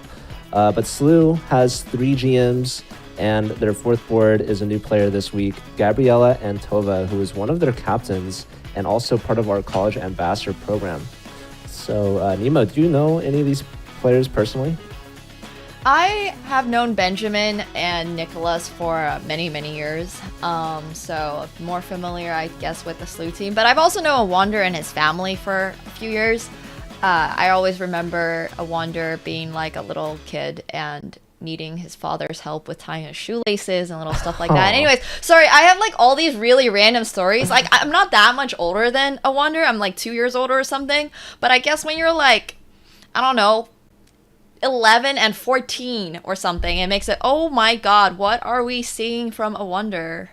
But SLU has 3 GMs, and their 4th board is a new player this week, Gabriela Antova, who is one of their captains and also part of our college ambassador program. So, Nemo, do you know any of these players personally? I have known Benjamin and Nicolas for many, many years. So more familiar, I guess, with the SLU team. But I've also known Awonder and his family for a few years. I always remember Awonder being like a little kid and needing his father's help with tying his shoelaces and little stuff like that. Anyways, sorry, I have like all these really random stories. Like, I'm not that much older than Awonder. I'm like 2 years older or something. But I guess when you're like, I don't know, 11 and 14 or something, it makes it, oh my god, what are we seeing from Awonder?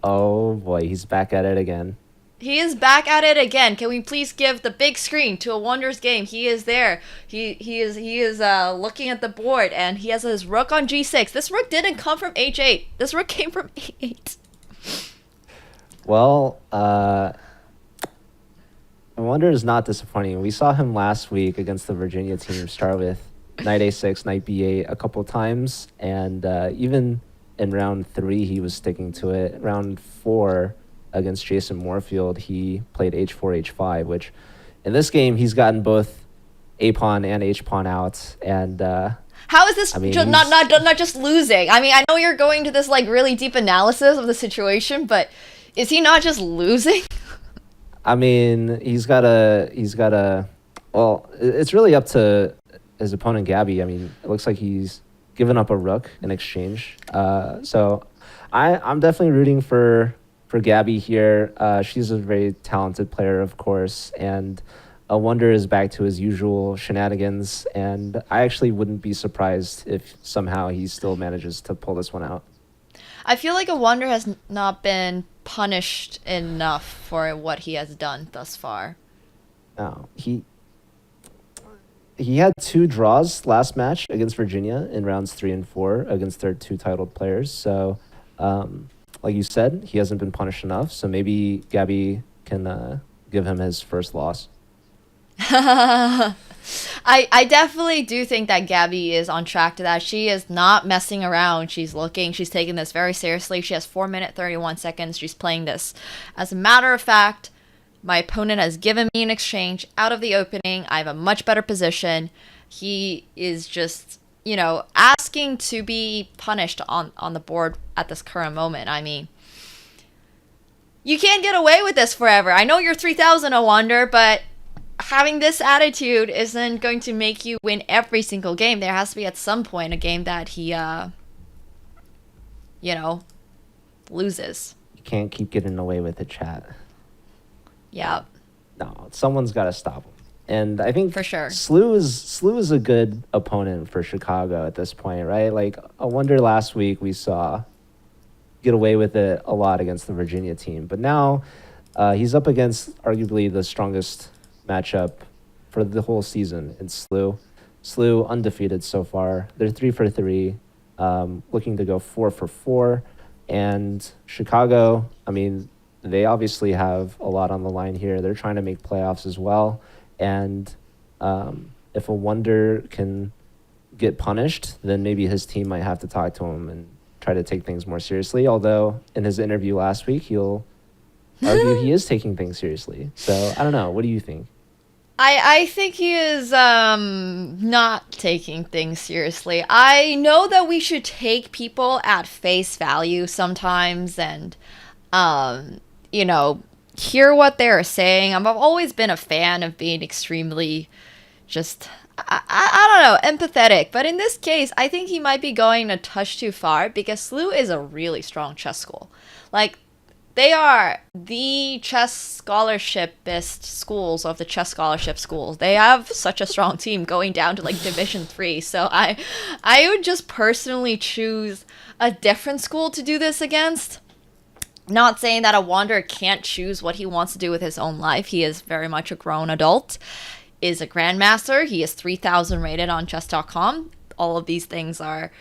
Oh boy, he's back at it again. He is back at it again. Can we please give the big screen to Awonder's game? He is there. He is looking at the board, and he has his rook on g6. This rook didn't come from h8. This rook came from a8. Well, Awonder is not disappointing. We saw him last week against the Virginia team start with knight a6, knight b8 a couple times, and even in round 3 he was sticking to it. Round 4 against Jason Moorfield, he played h4, h5, which in this game he's gotten both a pawn and h pawn out. And how is this not just losing? I mean, I know you're going to this like really deep analysis of the situation, but is he not just losing? I mean, he's got a. Well, it's really up to his opponent, Gabby. I mean, it looks like he's given up a rook in exchange. So I'm definitely rooting for Gabby here. She's a very talented player, of course, and Awonder is back to his usual shenanigans. And I actually wouldn't be surprised if somehow he still manages to pull this one out. I feel like Awonder has not been punished enough for what he has done thus far. No, he had 2 draws last match against Virginia in rounds 3 and 4 against their 2 titled players. So, like you said, he hasn't been punished enough. So maybe Gabby can give him his first loss. I definitely do think that Gabby is on track to that. She is not messing around. She's looking. She's taking this very seriously. She has 4 minutes, 31 seconds. She's playing this. As a matter of fact, my opponent has given me an exchange out of the opening. I have a much better position. He is just, you know, asking to be punished on the board at this current moment. I mean, you can't get away with this forever. I know you're 3,000 Awonder, but having this attitude isn't going to make you win every single game. There has to be at some point a game that he, loses. You can't keep getting away with it, chat. Yeah. No, someone's got to stop him. And I think for sure, SLU is a good opponent for Chicago at this point, right? Like, Awonder last week we saw get away with it a lot against the Virginia team, but now he's up against arguably the strongest matchup for the whole season in SLU. SLU undefeated so far. They're 3 for 3, looking to go 4 for 4. And Chicago, I mean, they obviously have a lot on the line here. They're trying to make playoffs as well. And if Awonder can get punished, then maybe his team might have to talk to him and try to take things more seriously. Although in his interview last week, he'll argue he is taking things seriously. So I don't know. What do you think? I think he is not taking things seriously. I know that we should take people at face value sometimes and, hear what they're saying. I've always been a fan of being extremely just, I don't know, empathetic. But in this case, I think he might be going a touch too far because SLU is a really strong chess school. Like, they are the chess scholarship-best schools of the chess scholarship schools. They have such a strong team going down to like Division 3. So I would just personally choose a different school to do this against. Not saying that Awonder can't choose what he wants to do with his own life. He is very much a grown adult, is a grandmaster. He is 3,000 rated on Chess.com. All of these things are,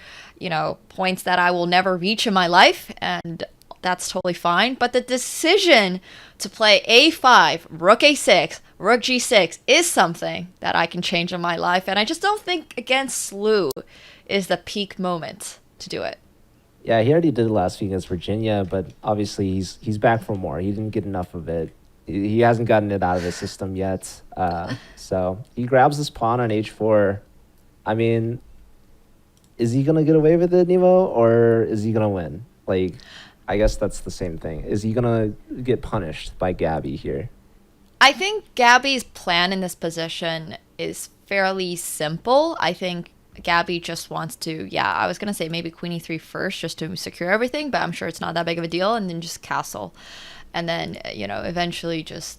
points that I will never reach in my life, and that's totally fine. But the decision to play a5, rook a6, rook g6 is something that I can change in my life, and I just don't think against Slew is the peak moment to do it. Yeah, he already did it last week against Virginia, but obviously he's back for more. He didn't get enough of it. He hasn't gotten it out of his system yet. So he grabs this pawn on h4. I mean, is he going to get away with it, Nemo, or is he going to win? Like, I guess that's the same thing. Is he going to get punished by Gabby here? I think Gabby's plan in this position is fairly simple. I think Gabby just wants to, I was going to say maybe queen e3 first just to secure everything, but I'm sure it's not that big of a deal, and then just castle. And then, eventually just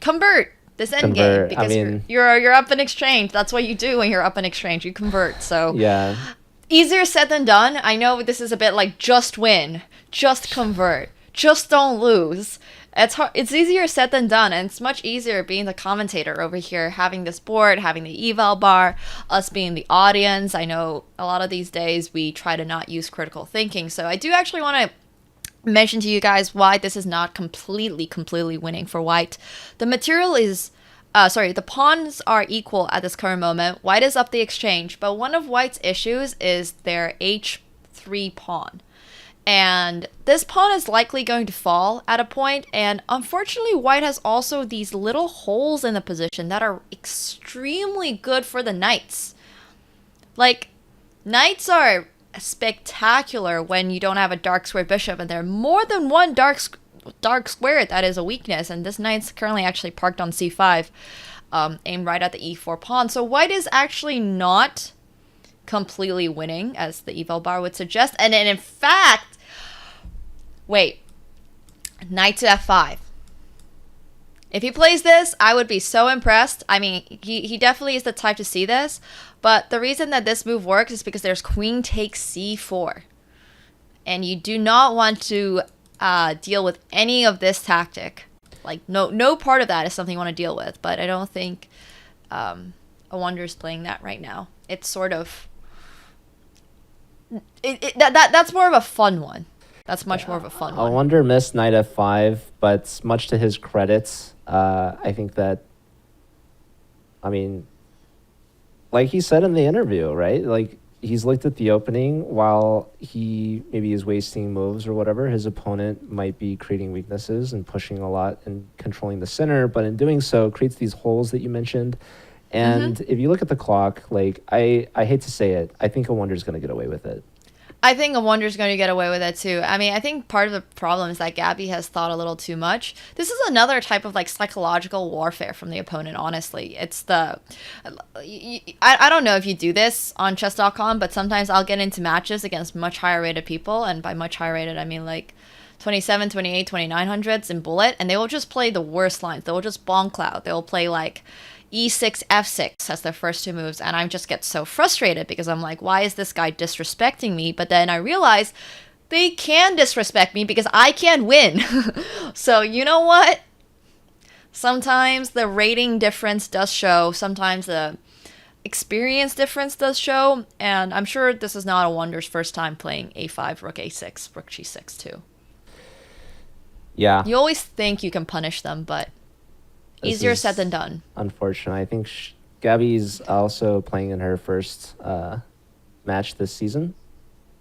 convert this endgame, because you're up in exchange. That's what you do when you're up in exchange. You convert. So yeah, easier said than done. I know this is a bit like just win, just convert, just don't lose. It's hard. It's easier said than done, and it's much easier being the commentator over here, having this board, having the eval bar, us being the audience. I know a lot of these days we try to not use critical thinking, so I do actually want to mention to you guys why this is not completely winning for white. The material is, the pawns are equal at this current moment. White is up the exchange, but one of white's issues is their h3 pawn. And this pawn is likely going to fall at a point, and unfortunately white has also these little holes in the position that are extremely good for the knights. Like, knights are spectacular when you don't have a dark square bishop, and there are more than one dark square that is a weakness, and this knight's currently actually parked on c5, aimed right at the e4 pawn. So white is actually not completely winning, as the eval bar would suggest, and in fact, wait, knight to f5. If he plays this, I would be so impressed. I mean, he definitely is the type to see this, but the reason that this move works is because there's queen takes c4, and you do not want to deal with any of this tactic. Like, no part of that is something you want to deal with, but I don't think Awonder's playing that right now. It's sort of that's more of a fun one. That's much more of a fun one. Awonder missed knight f5, but much to his credit, I think that, I mean, like he said in the interview, right? Like, he's looked at the opening while he maybe is wasting moves or whatever. His opponent might be creating weaknesses and pushing a lot and controlling the center, but in doing so, creates these holes that you mentioned. And if you look at the clock, like, I hate to say it, I think Awonder's going to get away with it. I think Awonder's going to get away with it too. I mean, I think part of the problem is that Gabby has thought a little too much. This is another type of like psychological warfare from the opponent, honestly. It's the... I don't know if you do this on Chess.com, but sometimes I'll get into matches against much higher rated people, and by much higher rated, I mean like 27, 28, 2900s in bullet, and they will just play the worst lines. They will just bomb cloud. They will play like e6, f6 as their first two moves, and I just get so frustrated because I'm like, why is this guy disrespecting me? But then I realize they can disrespect me because I can't win. So you know what? Sometimes the rating difference does show, sometimes the experience difference does show, and I'm sure this is not Awonder's first time playing a5, rook a6, rook g6 too. Yeah. You always think you can punish them, but easier said than done. Unfortunately, I think Gabby's also playing in her first match this season.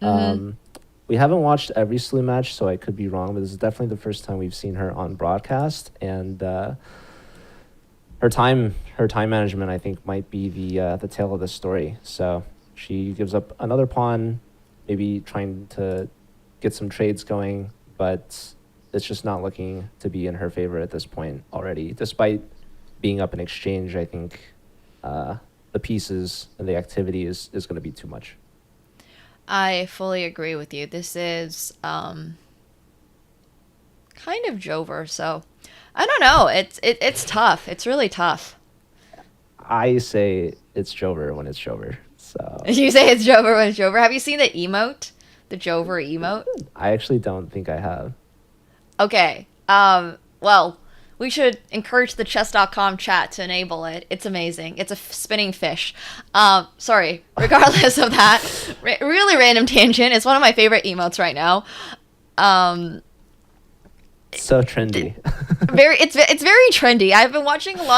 We haven't watched every Slew match, so I could be wrong, but this is definitely the first time we've seen her on broadcast. And her time management, I think, might be the tale of the story. So she gives up another pawn, maybe trying to get some trades going, but it's just not looking to be in her favor at this point already. Despite being up in exchange, I think the pieces and the activity is going to be too much. I fully agree with you. This is kind of Jover, so I don't know. It's tough. It's really tough. I say it's Jover when it's Jover. So you say it's Jover when it's Jover. Have you seen the emote The Jover emote? I actually don't think I have. Okay. Well, we should encourage the Chess.com chat to enable it. It's amazing. It's a spinning fish. Sorry. Regardless of that, really random tangent. It's one of my favorite emotes right now. So trendy. It's very trendy. I've been watching a lot